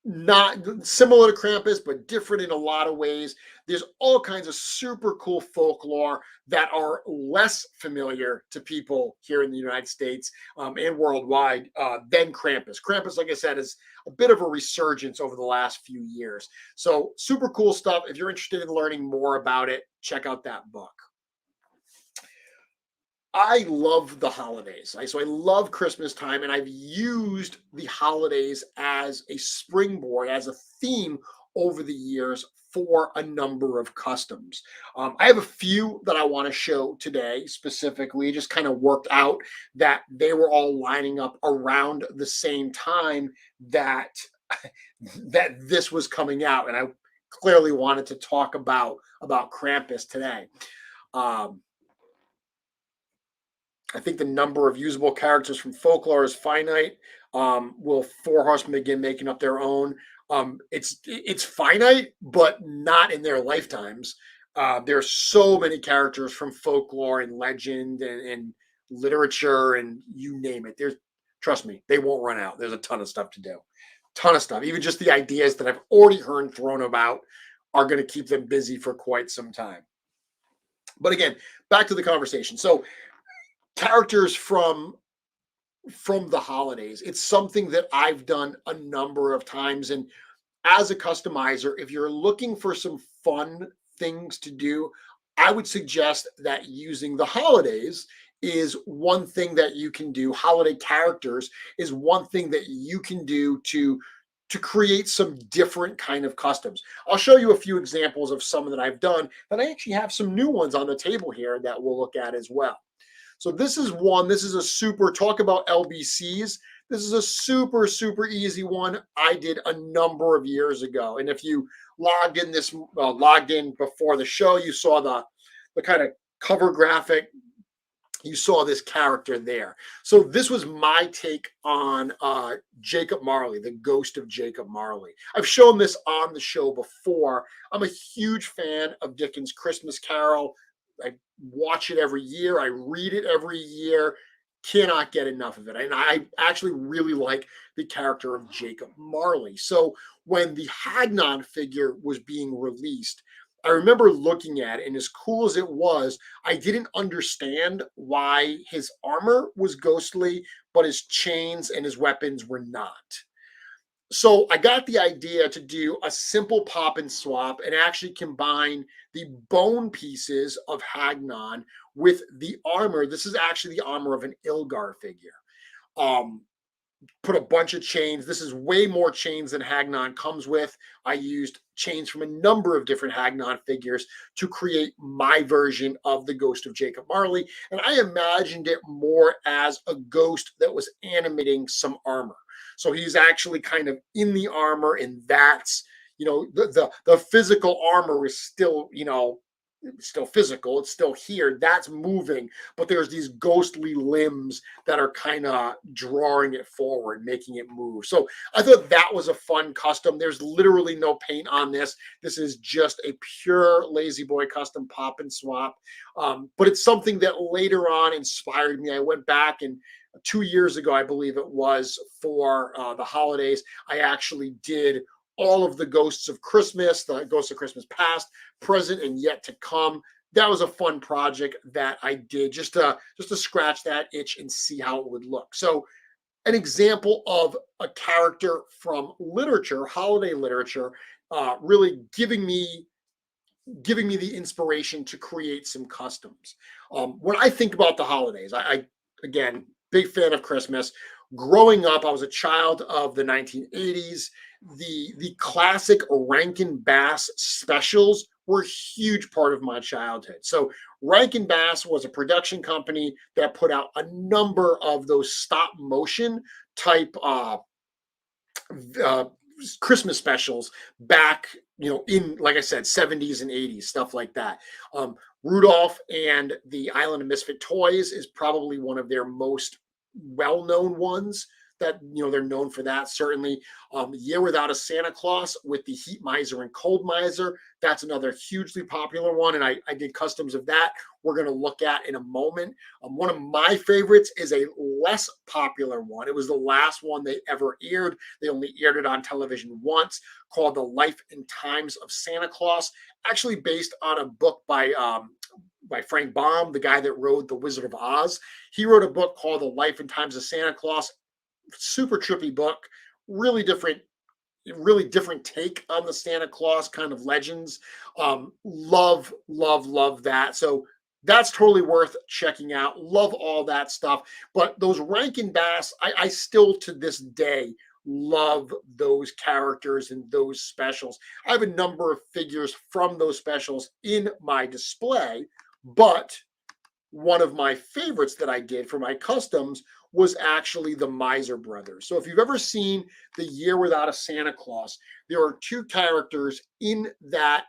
not similar to Krampus, but different in a lot of ways. There's all kinds of super cool folklore that are less familiar to people here in the United States and worldwide than Krampus. Krampus, like I said, is a bit of a resurgence over the last few years. So super cool stuff. If you're interested in learning more about it, check out that book. I love the holidays. So I love Christmas time, and I've used the holidays as a springboard, as a theme over the years for a number of customs. I have a few that I want to show today specifically. It just kind of worked out that they were all lining up around the same time that that this was coming out, and I clearly wanted to talk about Krampus today. Um, I think the number of usable characters from folklore is finite. Will Four Horsemen begin making up their own? It's finite, but not in their lifetimes. There's so many characters from folklore and legend and literature and you name it. There's, trust me, they won't run out. There's a ton of stuff to do, ton of stuff. Even just the ideas that I've already heard thrown about are going to keep them busy for quite some time. But again, back to the conversation. So characters from the holidays, it's something that I've done a number of times. And as a customizer, if you're looking for some fun things to do, I would suggest that using the holidays is one thing that you can do. Holiday characters is one thing that you can do to create some different kind of customs. I'll show you a few examples of some that I've done, but I actually have some new ones on the table here that we'll look at as well. So this is one, this is a super, talk about LBCs. This is a super easy one I did a number of years ago. And if you logged in before the show, you saw the kind of cover graphic. You saw this character there. So this was my take on Jacob Marley, the ghost of Jacob Marley. I've shown this on the show before. I'm a huge fan of Dickens' Christmas Carol. I watch it every year. I read it every year. Cannot get enough of it. And I actually really like the character of Jacob Marley. So when the Hagnon figure was being released, I remember looking at it, and as cool as it was, I didn't understand why his armor was ghostly, but his chains and his weapons were not. So I got the idea to do a simple pop and swap and actually combine the bone pieces of Hagnon with the armor. This is actually the armor of an Ilgar figure. Um, Put a bunch of chains. This is way more chains than Hagnon comes with. I used chains from a number of different Hagnon figures to create my version of the Ghost of Jacob Marley. And I imagined it more as a ghost that was animating some armor. So he's actually kind of in the armor, and that's, the physical armor is still, it's still physical, it's still here, that's moving, but there's these ghostly limbs that are kind of drawing it forward, making it move. So I thought that was a fun custom. There's literally no paint on this. This is just a pure Lazy Boy custom pop and swap. But it's something that later on inspired me. I went back, and 2 years ago, I believe it was, for the holidays, I actually did all of the Ghosts of Christmas, the Ghosts of Christmas past, present, and yet to come. That was a fun project that I did just to scratch that itch and see how it would look. So an example of a character from literature, holiday literature, really giving me the inspiration to create some customs. When I think about the holidays, I again, big fan of Christmas. Growing up, I was a child of the 1980s. The classic Rankin Bass specials were a huge part of my childhood. So Rankin Bass was a production company that put out a number of those stop motion type uh, Christmas specials back, in, like I said, 70s and 80s, stuff like that. Rudolph and the Island of Misfit Toys is probably one of their most well-known ones that, they're known for that, certainly. Year Without a Santa Claus with the Heat Miser and Cold Miser, that's another hugely popular one, and I did customs of that we're going to look at in a moment. One of my favorites is a less popular one. It was the last one they ever aired. They only aired it on television once, called The Life and Times of Santa Claus, actually based on a book by Frank Baum, the guy that wrote The Wizard of Oz. He wrote a book called The Life and Times of Santa Claus. Super trippy book, really different take on the Santa Claus kind of legends. Love that. So that's totally worth checking out. Love all that stuff. But those Rankin Bass, I still to this day love those characters and those specials. I have a number of figures from those specials in my display, but one of my favorites that I did for my customs was actually the Miser Brothers. So if you've ever seen The Year Without a Santa Claus, there are two characters in that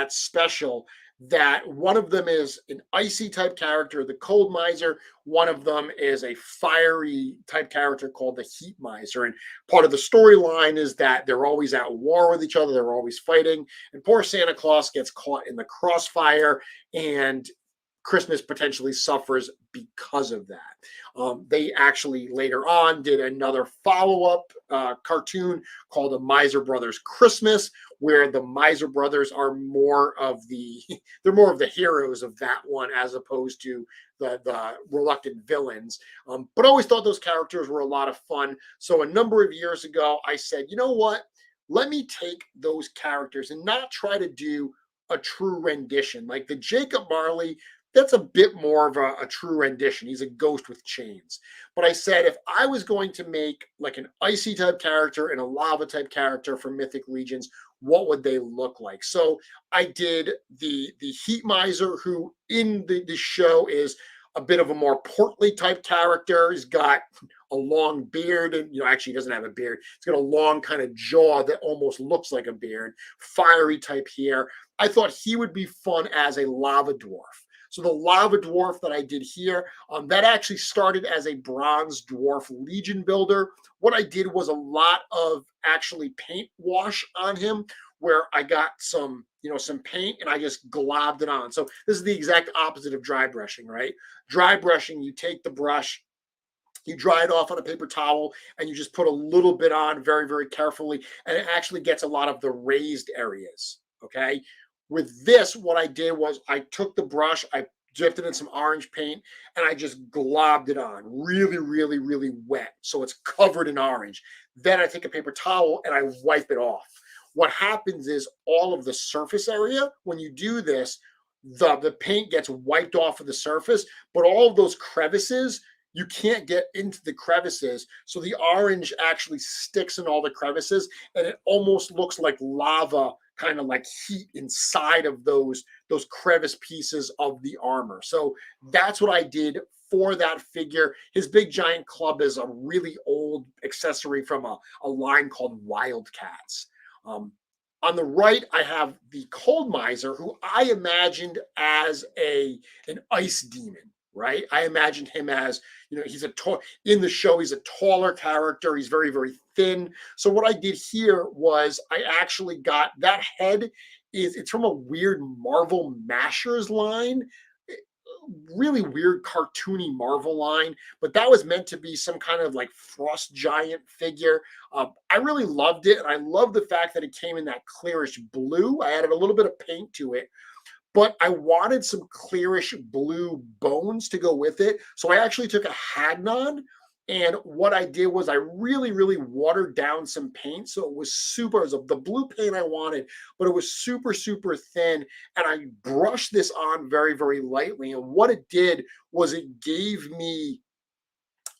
special. That one of them is an icy type character, the Cold Miser. One of them is a fiery type character called the Heat Miser. And part of the storyline is that they're always at war with each other. They're always fighting. And poor Santa Claus gets caught in the crossfire, and Christmas potentially suffers because of that. They actually later on did another follow-up cartoon called The Miser Brothers Christmas, where the Miser Brothers are more of the heroes of that one, as opposed to the reluctant villains. But I always thought those characters were a lot of fun. So a number of years ago, I said, you know what? Let me take those characters and not try to do a true rendition. Like the Jacob Marley, that's a bit more of a true rendition. He's a ghost with chains. But I said, if I was going to make like an icy type character and a lava type character for Mythic Legions, what would they look like? So I did the Heat Miser, who in the show is a bit of a more portly type character. He's got a long beard, and actually he doesn't have a beard. He's got a long kind of jaw that almost looks like a beard, fiery type hair. I thought he would be fun as a lava dwarf. So the lava dwarf that I did here, that actually started as a bronze dwarf legion builder. What I did was a lot of actually paint wash on him, where I got some paint and I just globbed it on. So this is the exact opposite of dry brushing, right? Dry brushing, you take the brush, you dry it off on a paper towel, and you just put a little bit on very, very carefully, and it actually gets a lot of the raised areas, okay? With this, what I did was I took the brush, I dipped it in some orange paint, and I just globbed it on really, really, really wet. So it's covered in orange. Then I take a paper towel and I wipe it off. What happens is all of the surface area, when you do this, the paint gets wiped off of the surface, but all of those crevices, you can't get into the crevices. So the orange actually sticks in all the crevices, and it almost looks like lava, kind of like heat inside of those crevice pieces of the armor. So that's what I did for that figure. His big giant club is a really old accessory from a line called Wildcats. On the right, I have the Cold Miser, who I imagined as an ice demon, right? I imagined him as, he's in the show, he's a taller character. He's very, very thin. So what I did here was I actually got that head. It's from a weird Marvel Mashers line, really weird cartoony Marvel line, but that was meant to be some kind of like frost giant figure. I really loved it, and I love the fact that it came in that clearish blue. I added a little bit of paint to it, but I wanted some clearish blue bones to go with it. So I actually took a Hagnon And what I did was I really, really watered down some paint. So it was super, it was the blue paint I wanted, but it was super, super thin. And I brushed this on very, very lightly. And what it did was it gave me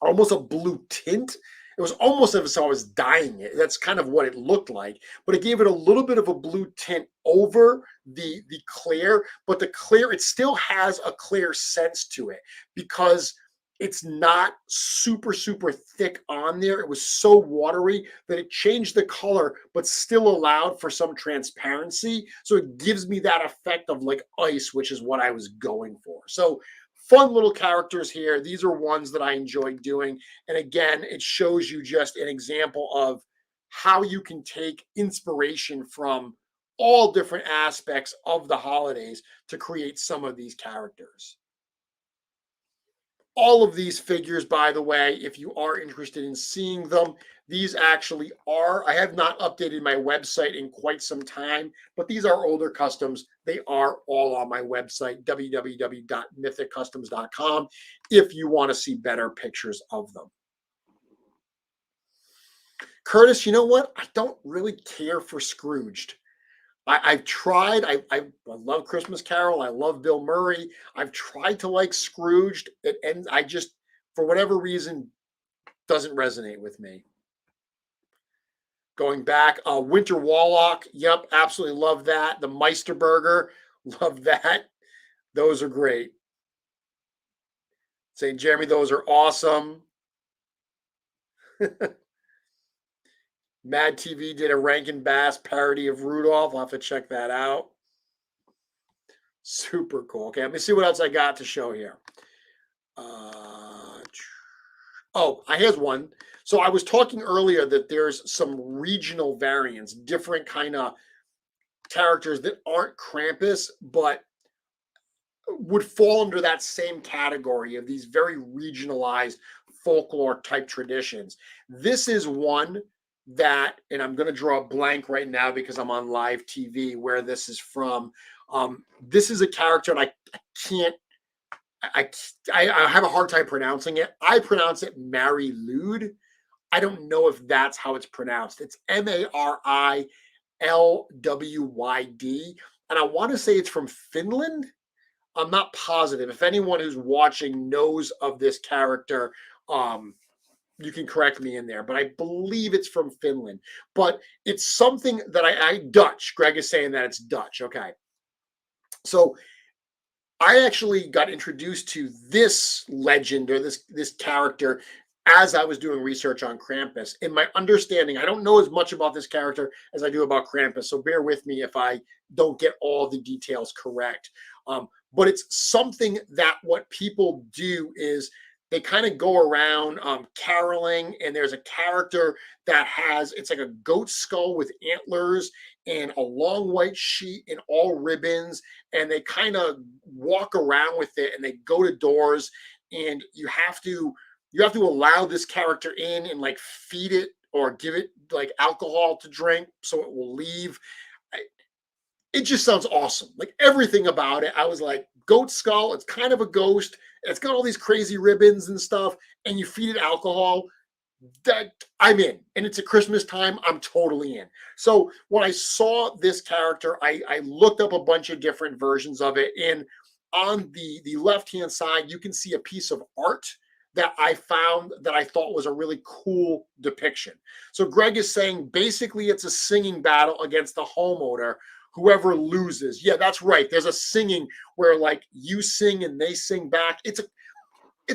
almost a blue tint. It was almost as if I was dyeing it. That's kind of what it looked like, but it gave it a little bit of a blue tint over the clear, but the clear, it still has a clear sense to it because it's not super, super thick on there. It was so watery that it changed the color, but still allowed for some transparency. So it gives me that effect of like ice, which is what I was going for. So fun little characters here. These are ones that I enjoy doing. And again, it shows you just an example of how you can take inspiration from all different aspects of the holidays to create some of these characters. All of these figures, by the way, if you are interested in seeing them, these actually are, I have not updated my website in quite some time, but these are older customs. They are all on my website, www.mythiccustoms.com, if you want to see better pictures of them. Curtis, you know what? I don't really care for Scrooged. I've tried. I love Christmas Carol. I love Bill Murray. I've tried to like Scrooged, and I just, for whatever reason, doesn't resonate with me. Going back, Winter Warlock. Yep, absolutely love that. The Meisterburger, love that. Those are great. St. Jeremy, those are awesome. Mad TV did a Rankin Bass parody of Rudolph. I'll have to check that out. Super cool. Okay, let me see what else I got to show here. Here's one. So I was talking earlier that there's some regional variants, different kind of characters that aren't Krampus, but would fall under that same category of these very regionalized folklore type traditions. This is one that, and I'm going to draw a blank right now because I'm on live TV where this is from. This is a character, and I have a hard time pronouncing it. I pronounce it Mary Lwyd. I don't know if that's how it's pronounced. It's Marilwyd, and I want to say it's from Finland. I'm not positive. If anyone who's watching knows of this character, you can correct me in there, but I believe it's from Finland. But it's something that Dutch. Greg is saying that it's Dutch. Okay. So I actually got introduced to this legend or this character as I was doing research on Krampus. In my understanding, I don't know as much about this character as I do about Krampus, so bear with me if I don't get all the details correct. But it's something that what people do is they kind of go around caroling, and there's a character that it's like a goat skull with antlers and a long white sheet and all ribbons, and they kind of walk around with it, and they go to doors, and you have to allow this character in and like feed it or give it like alcohol to drink so it will leave. It just sounds awesome. Like everything about it, I was like, goat skull, it's kind of a ghost. It's got all these crazy ribbons and stuff, and you feed it alcohol. That I'm in, and it's at Christmas time. I'm totally in. So when I saw this character, I looked up a bunch of different versions of it, and on the left-hand side, you can see a piece of art that I found that I thought was a really cool depiction. So Greg is saying basically it's a singing battle against the homeowner. Whoever loses. Yeah, that's right. There's a singing where like you sing and they sing back. It's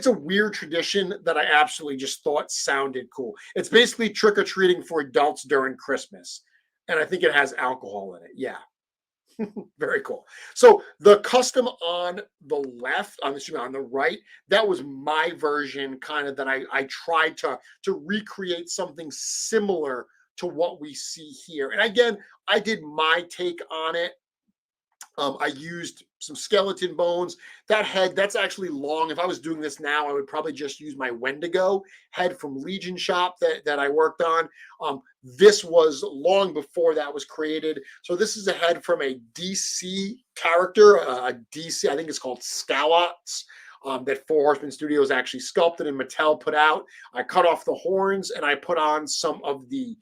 a weird tradition that I absolutely just thought sounded cool. It's basically trick-or-treating for adults during Christmas. And I think it has alcohol in it. Yeah. Very cool. So the custom on the left, on the right, that was my version kind of that I tried to recreate something similar to what we see here. And again, I did my take on it. I used some skeleton bones. That head, that's actually long. If I was doing this now, I would probably just use my Wendigo head from Legion Shop that I worked on. This was long before that was created. So this is a head from a DC character, a DC, I think it's called Scallots. that Four Horsemen Studios actually sculpted and Mattel put out. I cut off the horns and I put on some of the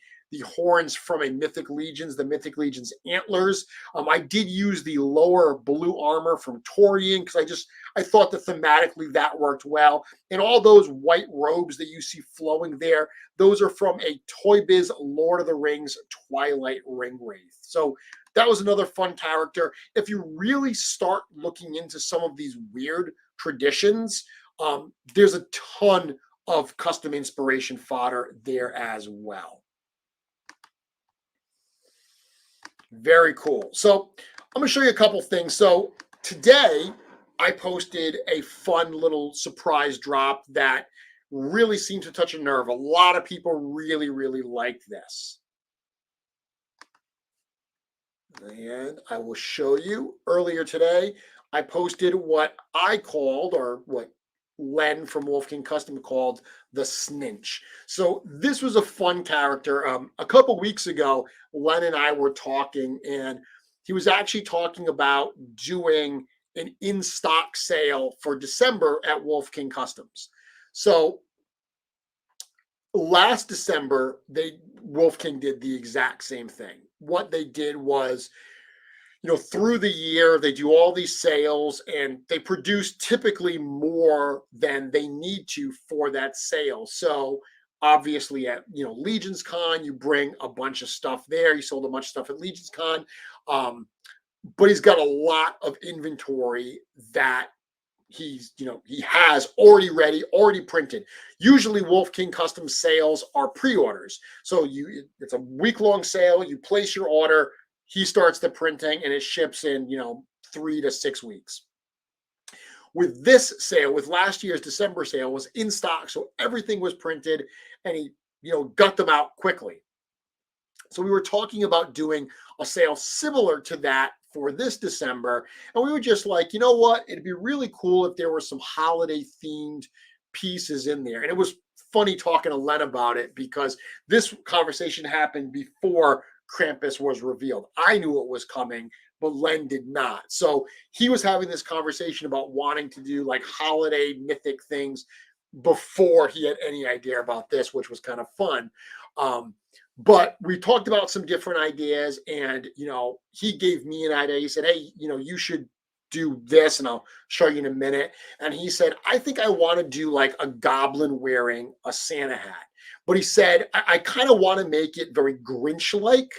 horns from a Mythic Legions, the Mythic Legions antlers. I did use the lower blue armor from Torian because I thought that thematically that worked well. And all those white robes that you see flowing there, those are from a Toy Biz Lord of the Rings Twilight Ring Wraith. So that was another fun character. If you really start looking into some of these weird traditions, there's a ton of custom inspiration fodder there as well. Very cool. So I'm going to show you a couple things. So today I posted a fun little surprise drop that really seemed to touch a nerve. A lot of people really, really liked this. And I will show you. Earlier today, I posted what I called, or what Len from Wolf King Custom called, the Snitch. So this was a fun character. A couple weeks ago, Len and I were talking, and he was actually talking about doing an in-stock sale for December at Wolf King Customs. So last December, Wolf King did the exact same thing. What they did was, through the year, they do all these sales and they produce typically more than they need to for that sale. So obviously at, Legions Con, you bring a bunch of stuff there. He sold a bunch of stuff at Legions Con. But he's got a lot of inventory that he has already ready, already printed. Usually Wolf King Custom sales are pre-orders. So it's a week-long sale. You place your order, he starts the printing, and it ships in, 3 to 6 weeks. With this sale, with last year's December sale, was in stock, so everything was printed, and he, got them out quickly. So we were talking about doing a sale similar to that for this December, and we were just like, you know what? It'd be really cool if there were some holiday-themed pieces in there. And it was funny talking to Len about it because this conversation happened before Krampus was revealed. I knew it was coming, but Len did not. So he was having this conversation about wanting to do like holiday mythic things before he had any idea about this, which was kind of fun. But we talked about some different ideas, and he gave me an idea. He said, hey, you should do this, and I'll show you in a minute. And he said, I think I want to do like a goblin wearing a Santa hat. But he said, I kind of want to make it very Grinch-like,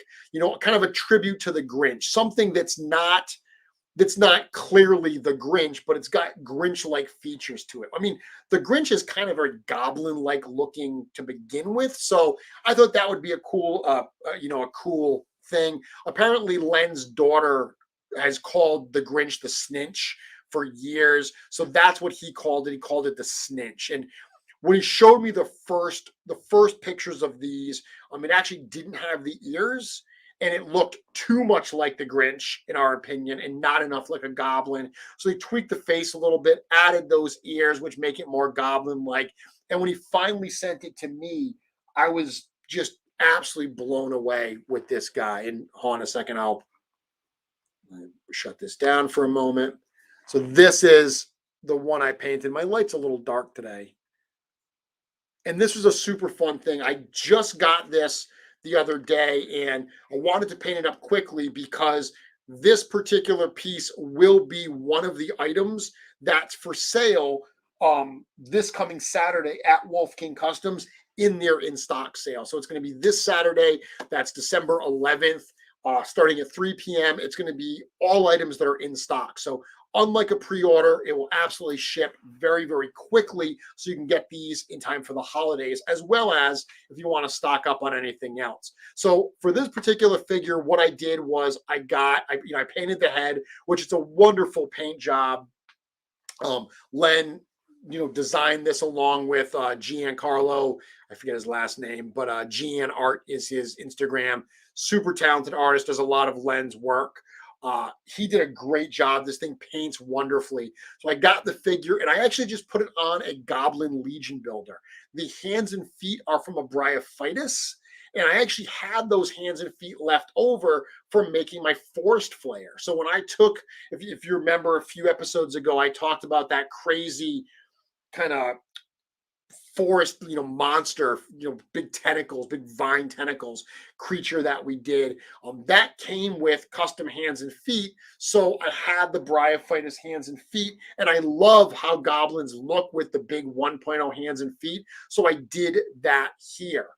kind of a tribute to the Grinch, something that's not clearly the Grinch, but it's got Grinch-like features to it. I mean, the Grinch is kind of very goblin-like looking to begin with, so I thought that would be a cool, a cool thing. Apparently, Len's daughter has called the Grinch the Snitch for years, so that's what he called it. He called it the Snitch. And when he showed me the first pictures of these, it actually didn't have the ears, and it looked too much like the Grinch, in our opinion, and not enough like a goblin. So he tweaked the face a little bit, added those ears, which make it more goblin-like. And when he finally sent it to me, I was just absolutely blown away with this guy. And hold on a second, I'll shut this down for a moment. So this is the one I painted. My light's a little dark today. And this was a super fun thing. I just got this the other day, and I wanted to paint it up quickly because this particular piece will be one of the items that's for sale this coming Saturday at Wolf King Customs in their in-stock sale. So it's going to be this Saturday. That's December 11th, starting at 3 p.m. It's going to be all items that are in stock. So unlike a pre-order, it will absolutely ship very, very quickly, so you can get these in time for the holidays, as well as if you want to stock up on anything else. So for this particular figure, what I did was I painted the head, which is a wonderful paint job. Len, designed this along with Giancarlo. I forget his last name, but Gian Art is his Instagram. Super talented artist, does a lot of Len's work. He did a great job. This thing paints wonderfully. So I got the figure, and I actually just put it on a Goblin Legion builder. The hands and feet are from a Bryophytus, And I actually had those hands and feet left over from making my forest flare. So when I took, if you remember a few episodes ago, I talked about that crazy kind of forest, monster, big tentacles, big vine tentacles creature that we did. That came with custom hands and feet. So I had the Bryophytus hands and feet, and I love how goblins look with the big 1.0 hands and feet. So I did that here.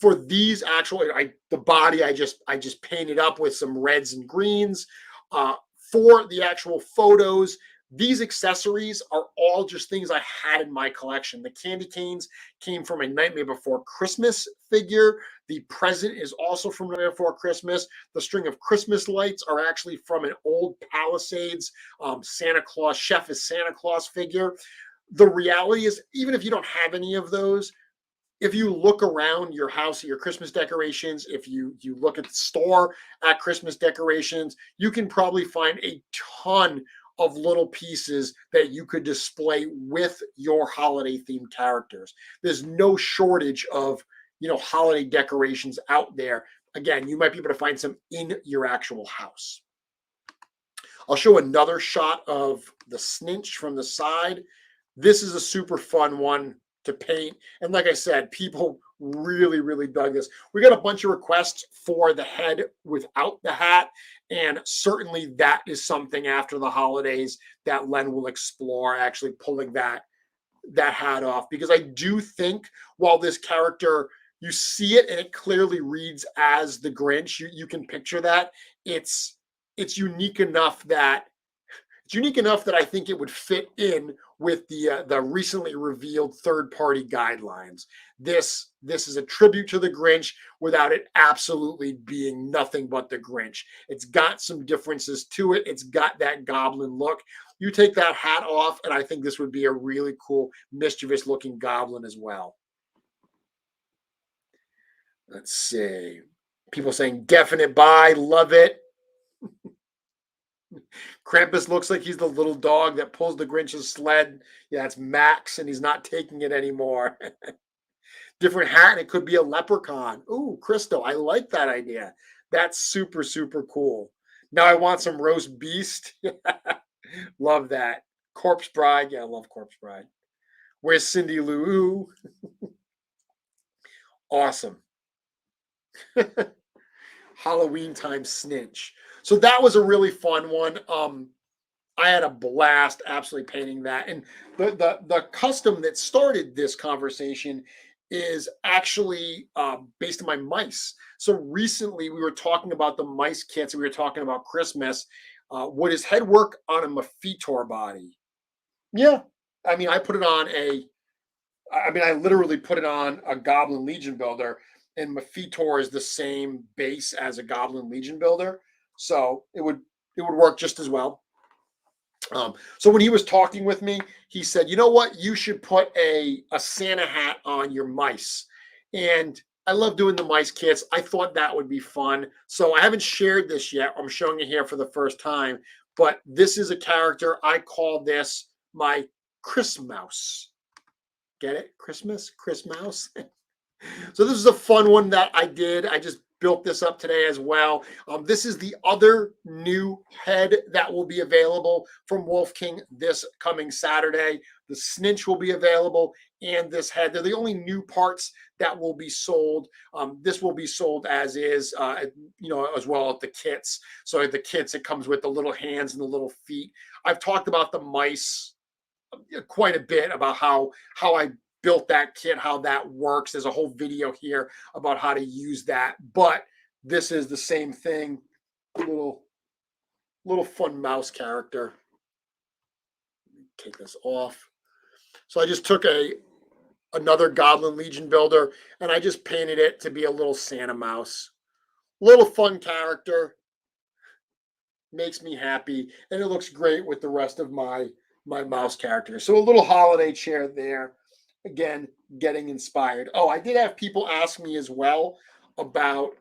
For these the body, I just painted up with some reds and greens. For the actual photos, these accessories are all just things I had in my collection. The candy canes came from a Nightmare Before Christmas figure. The present is also from Nightmare Before Christmas. The string of Christmas lights are actually from an old Palisades Santa Claus, Chef is Santa Claus figure. The reality is, even if you don't have any of those, if you look around your house at your Christmas decorations, if you look at the store at Christmas decorations, you can probably find a ton of little pieces that you could display with your holiday themed characters. There's no shortage of, holiday decorations out there. Again, you might be able to find some in your actual house. I'll show another shot of the Snitch from the side. This is a super fun one to paint. And like I said, people really, really dug this. We got a bunch of requests for the head without the hat. And certainly that is something after the holidays that Len will explore, actually pulling that hat off. Because I do think while this character, you see it and it clearly reads as the Grinch, you can picture that. It's unique enough that I think it would fit in with the recently revealed third-party guidelines. This is a tribute to the Grinch without it absolutely being nothing but the Grinch. It's got some differences to it. It's got that goblin look. You take that hat off, and I think this would be a really cool, mischievous-looking goblin as well. Let's see. People saying definite buy, love it. Krampus looks like he's the little dog that pulls the Grinch's sled. Yeah, it's Max, and he's not taking it anymore. Different hat, and it could be a leprechaun. Ooh, Christo, I like that idea. That's super, super cool. Now I want some roast beast. Love that. Corpse Bride. Yeah, I love Corpse Bride. Where's Cindy Lou? Awesome. Halloween time Snitch. So that was a really fun one. I had a blast absolutely painting that. And the custom that started this conversation is actually based on my mice. So recently we were talking about the mice kits. We were talking about Christmas. Would his head work on a Mephitor body? Yeah. I mean, I literally put it on a Goblin Legion builder, and Mephitor is the same base as a Goblin Legion builder. So it would work just as well. So when he was talking with me, he said, you know what? You should put a Santa hat on your mice. And I love doing the mice kits. I thought that would be fun. So I haven't shared this yet. I'm showing it here for the first time. But this is a character. I call this my Chris Mouse. Get it? Christmas? Chris Mouse? So this is a fun one that I did. I just built this up today as well. This is the other new head that will be available from Wolf King this coming Saturday. The Snitch will be available, and this head. They're the only new parts that will be sold. This will be sold as is, as well as the kits. So the kits, it comes with the little hands and the little feet. I've talked about the mice quite a bit about how I built that kit, how that works. There's a whole video here about how to use that, but this is the same thing. Little fun mouse character. Take this off. So I just took another Goblin Legion builder and I just painted it to be a little Santa mouse. Little fun character. Makes me happy, and it looks great with the rest of my mouse characters. So a little holiday chair there. Again, getting inspired. Oh, I did have people ask me as well about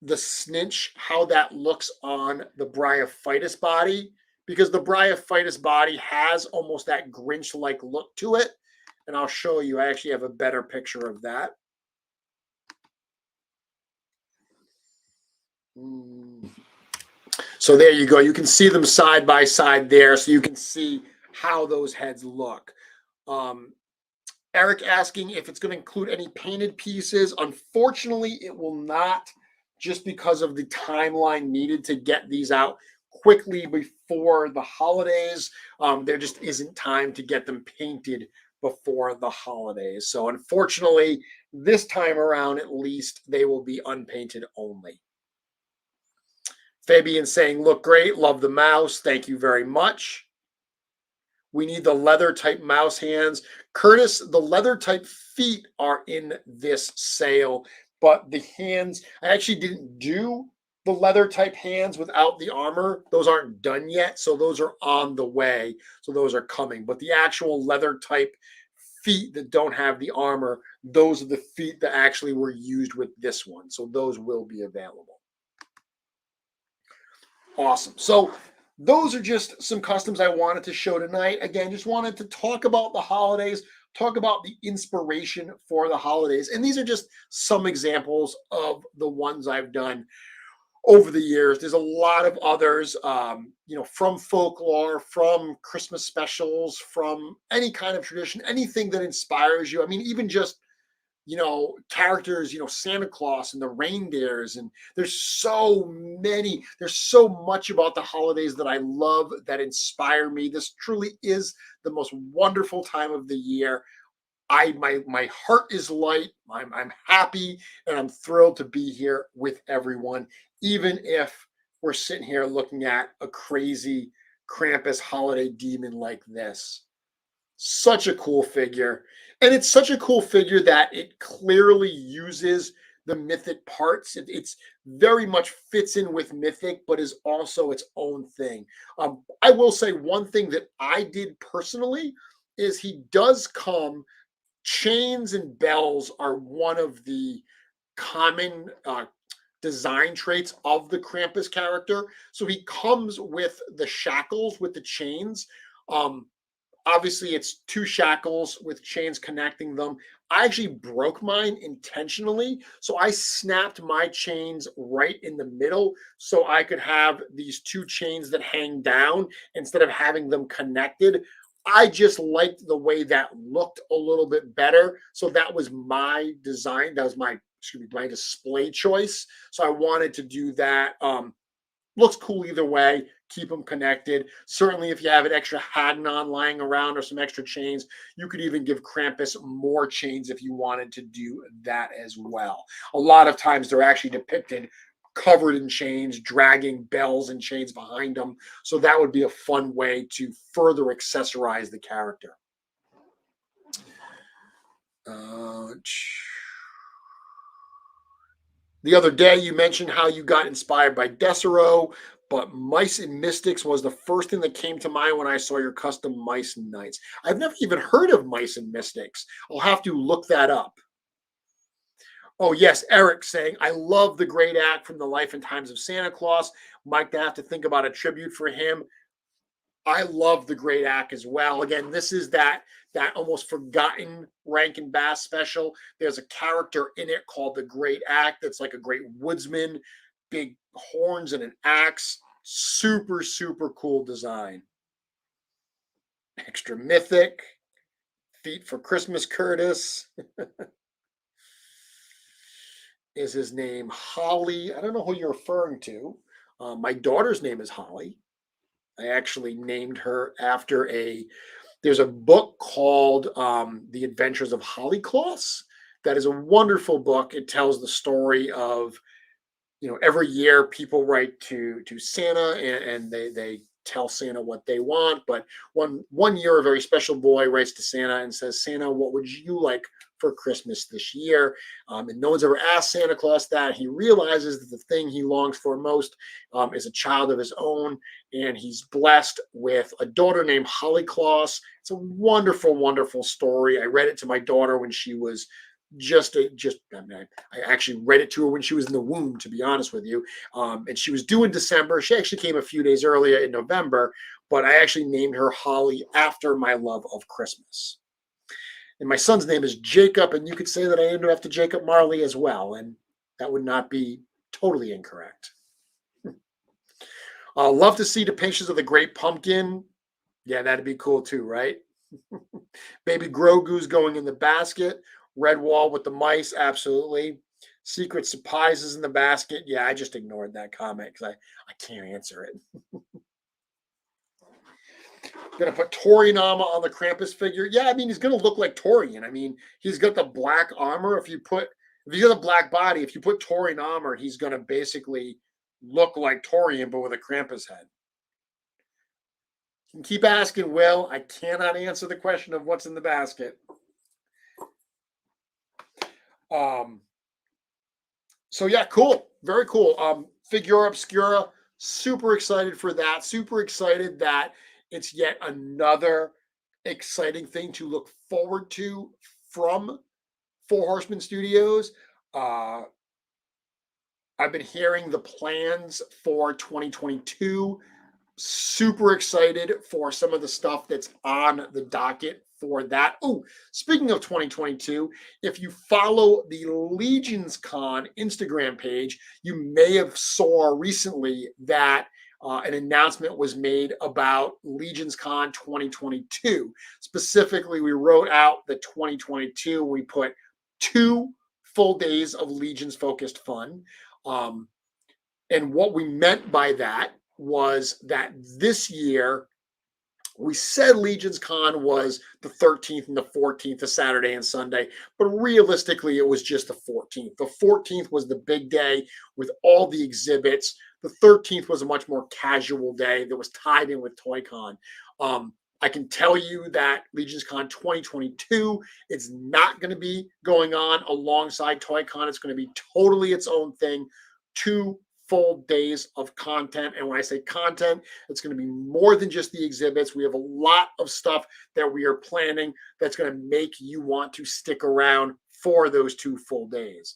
the Snitch, how that looks on the Bryophytus body, because the Bryophytus body has almost that Grinch-like look to it. And I'll show you. I actually have a better picture of that. So there you go. You can see them side by side there, so you can see how those heads look. Um, Eric asking if it's going to include any painted pieces. Unfortunately, it will not, just because of the timeline needed to get these out quickly before the holidays. There just isn't time to get them painted before the holidays. So unfortunately, this time around, at least, they will be unpainted only. Fabian saying, look great. Love the mouse. Thank you very much. We need the leather type mouse hands. Curtis, the leather type feet are in this sale, but the hands, I actually didn't do the leather type hands without the armor. Those aren't done yet, so those are on the way. So those are coming. But the actual leather type feet that don't have the armor, those are the feet that actually were used with this one. So those will be available. Awesome. So those are just some customs I wanted to show tonight. Again, just wanted to talk about the holidays, talk about the inspiration for the holidays. And these are just some examples of the ones I've done over the years. There's a lot of others, from folklore, from Christmas specials, from any kind of tradition, anything that inspires you. I mean, even just characters, Santa Claus and the reindeers. And there's so much about the holidays that I love, that inspire me. This truly is the most wonderful time of the year. My heart is light. I'm happy, and I'm thrilled to be here with everyone, even if we're sitting here looking at a crazy Krampus holiday demon like this. Such a cool figure. And it's such a cool figure that it clearly uses the Mythic parts. It's very much fits in with Mythic, but is also its own thing. I will say one thing that I did personally is he does come, chains and bells are one of the common design traits of the Krampus character. So he comes with the shackles, with the chains. Obviously, it's two shackles with chains connecting them. I actually broke mine intentionally. So I snapped my chains right in the middle so I could have these two chains that hang down instead of having them connected. I just liked the way that looked a little bit better. So that was my design. That was my display choice. So I wanted to do that. Looks cool either way. Keep them connected. Certainly, if you have an extra Hagnon lying around or some extra chains, you could even give Krampus more chains if you wanted to do that as well. A lot of times they're actually depicted covered in chains, dragging bells and chains behind them. So that would be a fun way to further accessorize the character. The other day, you mentioned how you got inspired by Desero, but Mice and Mystics was the first thing that came to mind when I saw your custom Mice and Knights. I've never even heard of Mice and Mystics. I'll have to look that up. Oh, yes, Eric saying, I love the great act from the Life and Times of Santa Claus. Might have to think about a tribute for him. I love the Great Act as well. Again, this is that almost forgotten Rankin Bass special. There's a character in it called the Great Act that's like a great woodsman, big horns and an axe. Super, super cool design. Extra mythic. Feet for Christmas, Curtis. Is his name Holly? I don't know who you're referring to. My daughter's name is Holly. I actually named her after there's a book called The Adventures of Holly Claus. That is a wonderful book. It tells the story of, every year people write to Santa and they tell Santa what they want. But one year, a very special boy writes to Santa and says, Santa, what would you like for Christmas this year? And no one's ever asked Santa Claus that. He realizes that the thing he longs for most is a child of his own. And he's blessed with a daughter named Holly Claus. It's a wonderful, wonderful story. I read it to my daughter when she was I actually read it to her when she was in the womb, to be honest with you. And she was due in December. She actually came a few days earlier in November, but I actually named her Holly after my love of Christmas. And my son's name is Jacob, and you could say that I named him after Jacob Marley as well, and that would not be totally incorrect. Love to see depictions of the Great Pumpkin. Yeah, that'd be cool too, right? Baby Grogu's going in the basket. Red wall with the mice, absolutely. Secret surprises in the basket. Yeah, I just ignored that comment because I can't answer it. Gonna put Toriyama on the Krampus figure. Yeah, I mean he's gonna look like Torian. I mean he's got the black armor. If he's got a black body, if you put Torian armor, he's gonna basically look like Torian but with a Krampus head. You can keep asking, Will. I cannot answer the question of what's in the basket. So yeah, cool. Very cool. Figura Obscura, super excited for that. Super excited that it's yet another exciting thing to look forward to from Four Horsemen Studios. Uh, I've been hearing the plans for 2022. Super excited for some of the stuff that's on the docket for that. Oh, speaking of 2022, if you follow the Legions Con Instagram page, you may have saw recently that an announcement was made about Legions Con 2022. Specifically, we wrote out the 2022. We put 2 full days of Legions focused fun. And what we meant by that was that this year we said Legions Con was the 13th and the 14th, a Saturday and Sunday, but realistically it was just the 14th. The 14th was the big day with all the exhibits. The 13th was a much more casual day that was tied in with ToyCon. I can tell you that Legions Con 2022, it's not going to be going on alongside ToyCon. It's going to be totally its own thing. 2 full days of content. And when I say content, it's going to be more than just the exhibits. We have a lot of stuff that we are planning that's going to make you want to stick around for those 2 full days.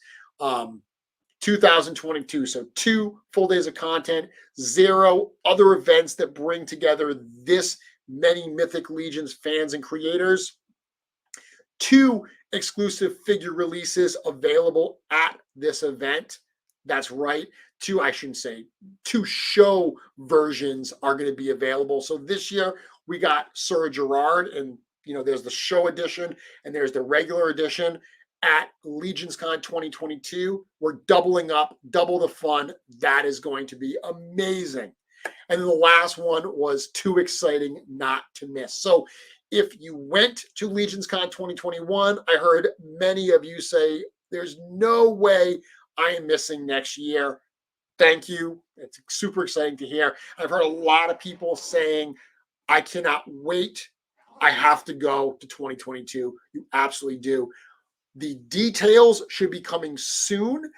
2022. So 2 full days of content, 0 other events that bring together this many Mythic Legions fans and creators. 2 exclusive figure releases available at this event. That's right. 2, I shouldn't say, 2 show versions are going to be available. So this year we got Sir Gerard, and there's the show edition and there's the regular edition. At Legions Con 2022, we're doubling up, double the fun. That is going to be amazing. And then the last one was too exciting not to miss. So if you went to Legions Con 2021, I heard many of you say there's no way I am missing next year. Thank you. It's super exciting to hear. I've heard a lot of people saying, I cannot wait. I have to go to 2022. You absolutely do. The details should be coming soon.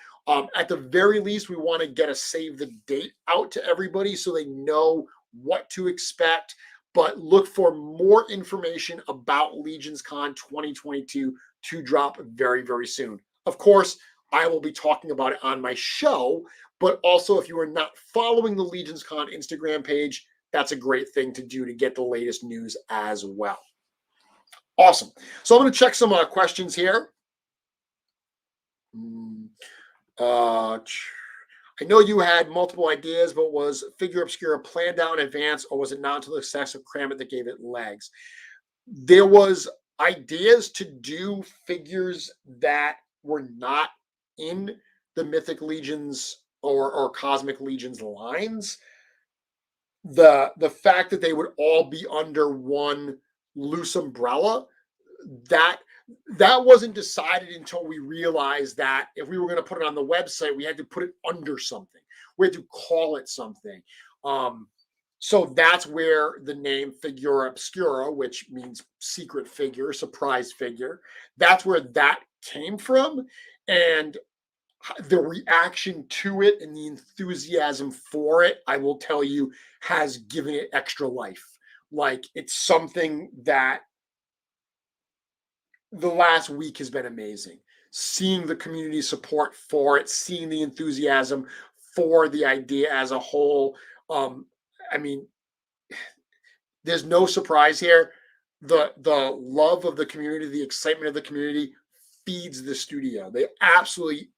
At the very least, we want to get a save the date out to everybody so they know what to expect. But look for more information about Legions Con 2022 to drop very, very soon. Of course, I will be talking about it on my show, but also if you are not following the Legions Con Instagram page, that's a great thing to do to get the latest news as well. Awesome. So I'm going to check some questions here. I know you had multiple ideas, but was Figura Obscura planned out in advance, or was it not until the success of Kramit that gave it legs? There was ideas to do figures that were not in the Mythic Legions or Cosmic Legions lines. The fact that they would all be under one loose umbrella, that wasn't decided until we realized that if we were going to put it on the website, we had to put it under something. We had to call it something. So that's where the name Figura Obscura, which means secret figure, surprise figure, that's where that came from. And the reaction to it and the enthusiasm for it, I will tell you, has given it extra life. Like, it's something that the last week has been amazing. Seeing the community support for it, seeing the enthusiasm for the idea as a whole. I mean, there's no surprise here. The love of the community, the excitement of the community feeds the studio. They absolutely,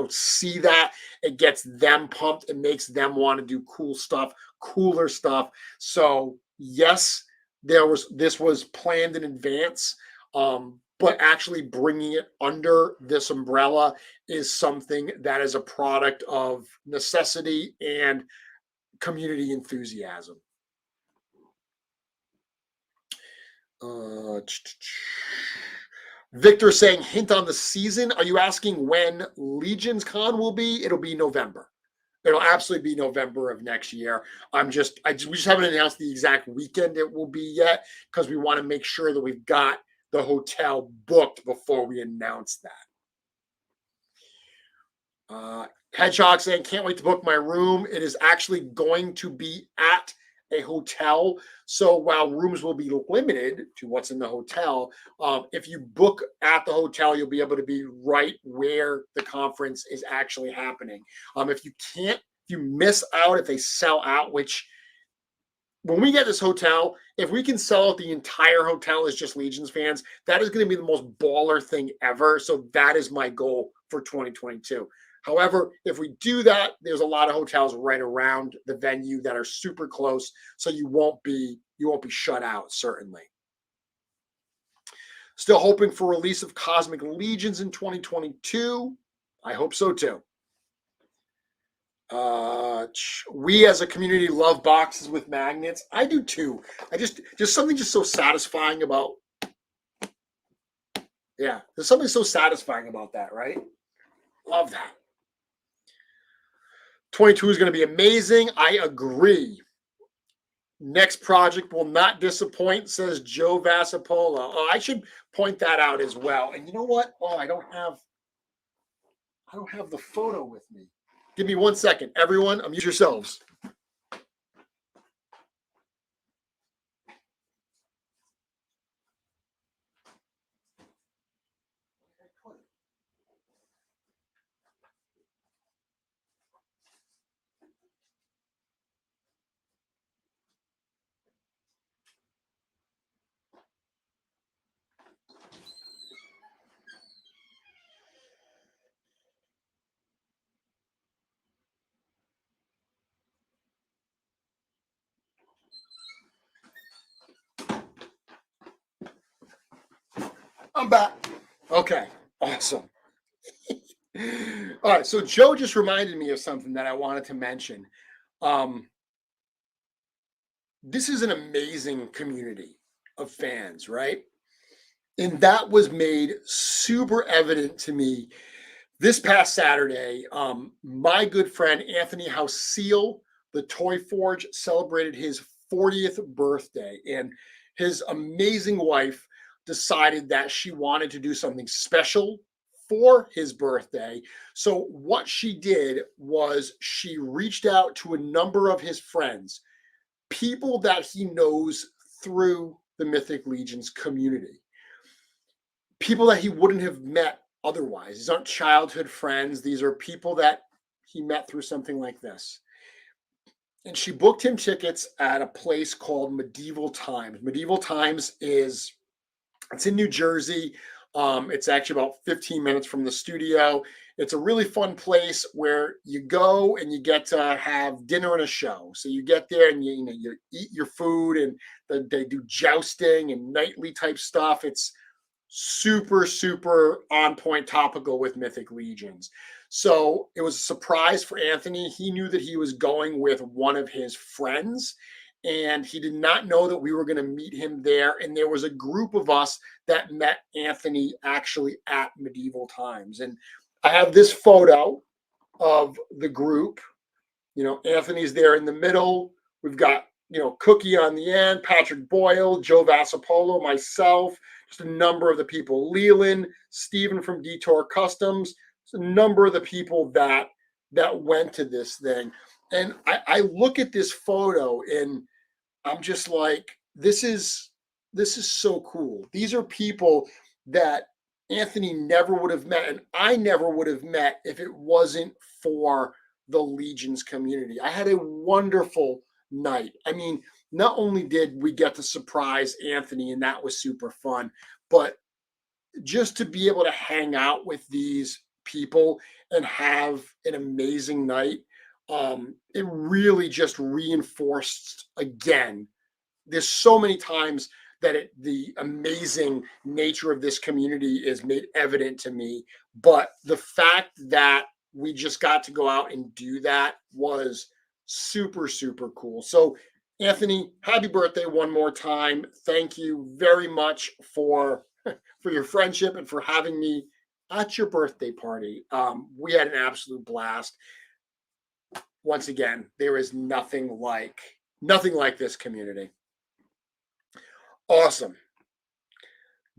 see that. It gets them pumped. It makes them want to do cool stuff, cooler stuff. So yes, this was planned in advance, but actually bringing it under this umbrella is something that is a product of necessity and community enthusiasm. Victor saying, hint on the season. Are you asking when Legions Con will be? It'll be November. It'll absolutely be November of next year. We just haven't announced the exact weekend it will be yet, because we want to make sure that we've got the hotel booked before we announce that. Hedgehog saying, can't wait to book my room. It is actually going to be at a hotel. So while rooms will be limited to what's in the hotel, if you book at the hotel, you'll be able to be right where the conference is actually happening. If you miss out, if they sell out, which when we get this hotel, if we can sell out the entire hotel as just Legions fans, that is going to be the most baller thing ever. So that is my goal for 2022. However, if we do that, there's a lot of hotels right around the venue that are super close, so you won't be shut out, certainly. Still hoping for release of Cosmic Legions in 2022. I hope so too. We as a community love boxes with magnets. I do too. Just something just so satisfying about. Yeah, there's something so satisfying about that, right? Love that. 22 is going to be amazing. I agree. Next project will not disappoint, says Joe Vasapola. Oh, I should point that out as well. And you know what? Oh, I don't have the photo with me. Give me 1 second. Everyone, amuse yourselves. I'm back. Okay, awesome. All right, so Joe just reminded me of something that I wanted to mention. This is an amazing community of fans, right? And that was made super evident to me this past Saturday. My good friend Anthony Houseel, the Toy Forge, celebrated his 40th birthday, and his amazing wife decided that she wanted to do something special for his birthday. So what she did was she reached out to a number of his friends, people that he knows through the Mythic Legions community, people that he wouldn't have met otherwise. These aren't childhood friends. These are people that he met through something like this. And she booked him tickets at a place called Medieval Times. Medieval Times it's in New Jersey. It's actually about 15 minutes from the studio. It's a really fun place where you go and you get to have dinner and a show. So you get there and you eat your food, and they do jousting and nightly type stuff. It's super, super on point, topical with Mythic Legions. So it was a surprise for Anthony. He knew that he was going with one of his friends, and he did not know that we were going to meet him there. And there was a group of us that met Anthony actually at Medieval Times. And I have this photo of the group. Anthony's there in the middle. We've got, Cookie on the end, Patrick Boyle, Joe Vasapolo, myself, just a number of the people, Leland, Stephen from Detour Customs, just a number of the people that went to this thing. And I look at this photo and I'm just like, this is so cool. These are people that Anthony never would have met, and I never would have met if it wasn't for the Legions community. I had a wonderful night. I mean, not only did we get to surprise Anthony, and that was super fun, but just to be able to hang out with these people and have an amazing night. it really just reinforced again. There's so many times that the amazing nature of this community is made evident to me. But the fact that we just got to go out and do that was super, super cool. So, Anthony, happy birthday one more time. Thank you very much for your friendship and for having me at your birthday party. We had an absolute blast. Once again, there is nothing like this community. Awesome.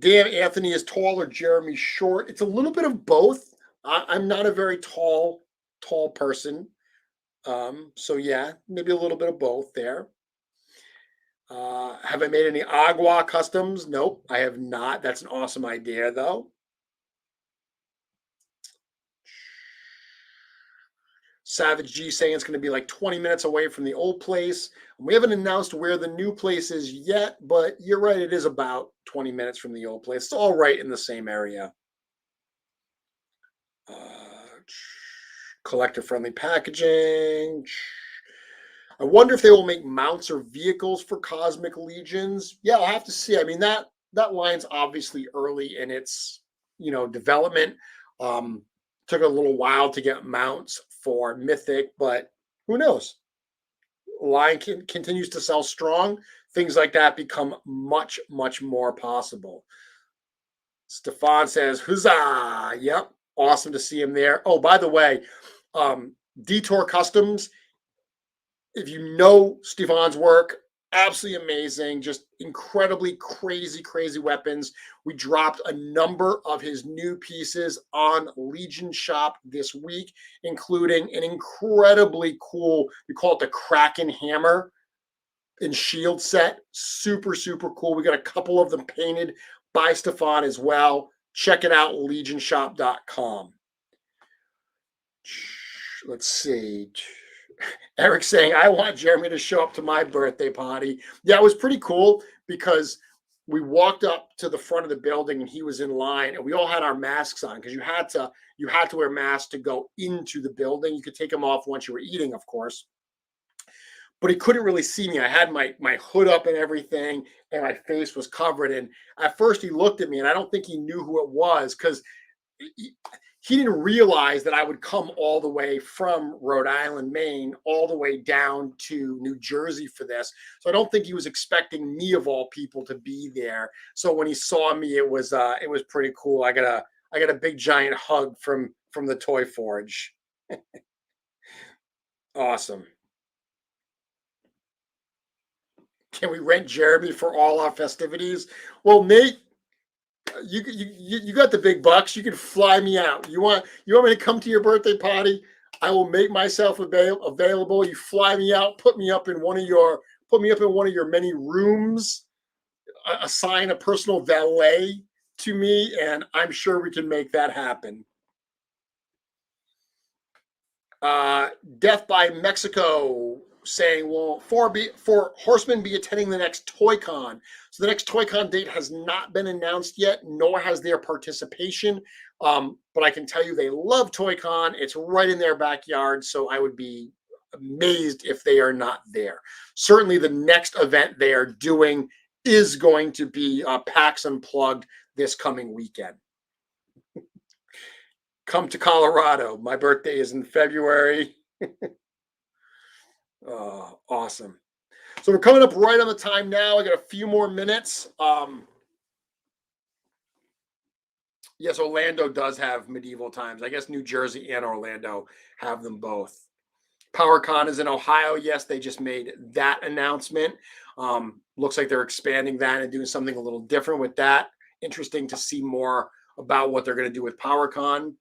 Dan, Anthony is tall or Jeremy short? It's a little bit of both. I'm not a very tall person. So yeah, maybe a little bit of both there. Have I made any agua customs? Nope, I have not. That's an awesome idea, though. Savage G saying it's going to be like 20 minutes away from the old place. We haven't announced where the new place is yet, but you're right. It is about 20 minutes from the old place. It's all right in the same area. Collector-friendly packaging. I wonder if they will make mounts or vehicles for Cosmic Legions. Yeah, I'll have to see. I mean, that line's obviously early in its development. Took a little while to get mounts for Mythic, but who knows? Line continues to sell strong. Things like that become much, much more possible. Stefan says, huzzah! Yep, awesome to see him there. Oh, by the way, Detour Customs, if you know Stefan's work, absolutely amazing, just incredibly crazy weapons. We dropped a number of his new pieces on Legion Shop this week, including an incredibly cool, we call it the Kraken Hammer and shield set. Super, super cool. We got a couple of them painted by Stefan as well. Check it out, legionshop.com. Let's see. Eric saying, I want Jeremy to show up to my birthday party. Yeah, it was pretty cool because we walked up to the front of the building and he was in line and we all had our masks on because you had to wear masks to go into the building. You could take them off once you were eating, of course. But he couldn't really see me. I had my hood up and everything, and my face was covered. And at first he looked at me, and I don't think he knew who it was because he didn't realize that I would come all the way from Rhode Island, Maine, all the way down to New Jersey for this. So I don't think he was expecting me of all people to be there. So when he saw me, it was pretty cool. I got a big giant hug from the Toy Forge. Awesome. Can we rent Jeremy for all our festivities? Well, Nate, you got the big bucks. You can fly me out. You want me to come to your birthday party? I will make myself available. You fly me out, put me up in one of your many rooms, assign a personal valet to me, and I'm sure we can make that happen. Death by Mexico saying, will four horsemen be attending the next ToyCon? So the next ToyCon date has not been announced yet, nor has their participation. But I can tell you they love ToyCon. It's right in their backyard, so I would be amazed if they are not there. Certainly the next event they are doing is going to be PAX Unplugged this coming weekend. Come to Colorado. My birthday is in February. Oh, awesome. So we're coming up right on the time now. I got a few more minutes. Yes, Orlando does have medieval times. I guess New Jersey and Orlando have them both. PowerCon is in Ohio. Yes, they just made that announcement. Looks like they're expanding that and doing something a little different with that. Interesting to see more about what they're going to do with PowerCon.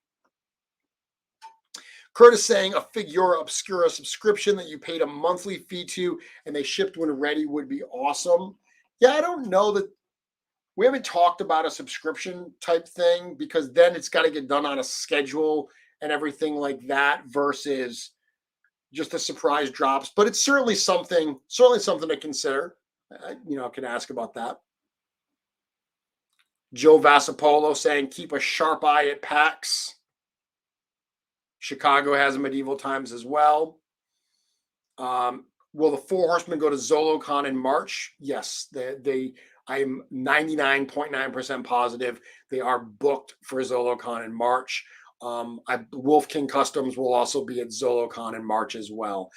Curtis saying a Figura Obscura subscription that you paid a monthly fee to and they shipped when ready would be awesome. Yeah, I don't know that we haven't talked about a subscription type thing because then it's got to get done on a schedule and everything like that versus just the surprise drops. But it's certainly something to consider. I can ask about that. Joe Vassapolo saying keep a sharp eye at PAX. Chicago has medieval times as well. Will the Four Horsemen go to ZoloCon in March? Yes, I'm 99.9% positive they are booked for ZoloCon in March. Wolf King Customs will also be at ZoloCon in March as well.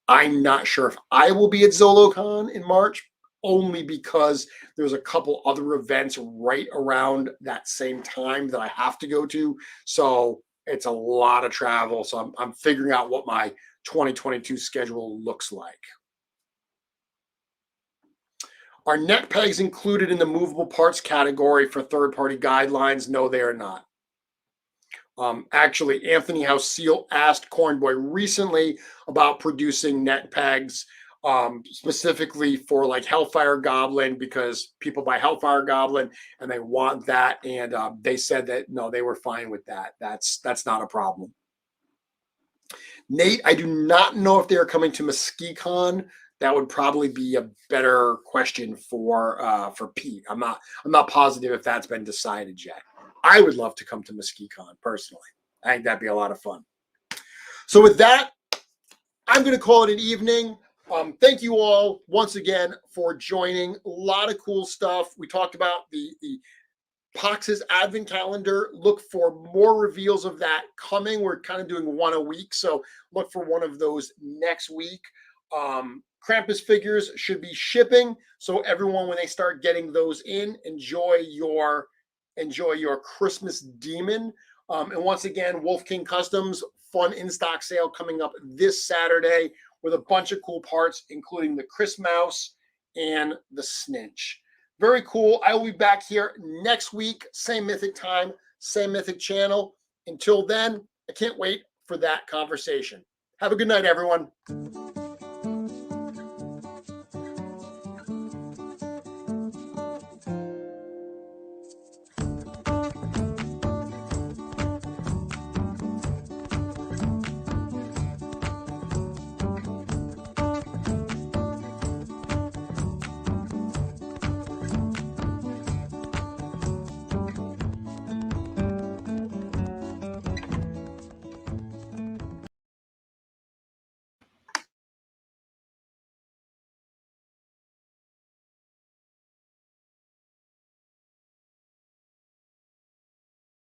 I'm not sure if I will be at ZoloCon in March, only because there's a couple other events right around that same time that I have to go to. So it's a lot of travel. So I'm figuring out what my 2022 schedule looks like. Are net pegs included in the movable parts category for third-party guidelines? No, they are not. Actually, Anthony House Seal asked Cornboy recently about producing net pegs, specifically for like Hellfire Goblin, because people buy Hellfire Goblin and they want that, and they said that no, they were fine with that. That's not a problem. Nate, I do not know if they are coming to MesquiCon. That would probably be a better question for Pete. I'm not positive if that's been decided yet. I would love to come to MesquiCon personally. I think that'd be a lot of fun. So with that, I'm going to call it an evening. Thank you all once again for joining. A lot of cool stuff. We talked about the PAX's advent calendar. Look for more reveals of that coming. We're kind of doing one a week, so look for one of those next week. Krampus figures should be shipping, so everyone, when they start getting those in, enjoy your Christmas demon. And once again, Wolf King Customs fun in-stock sale coming up this Saturday with a bunch of cool parts, including the Chris Mouse and the Snitch. Very cool. I will be back here next week, same Mythic time, same Mythic channel. Until then, I can't wait for that conversation. Have a good night, everyone.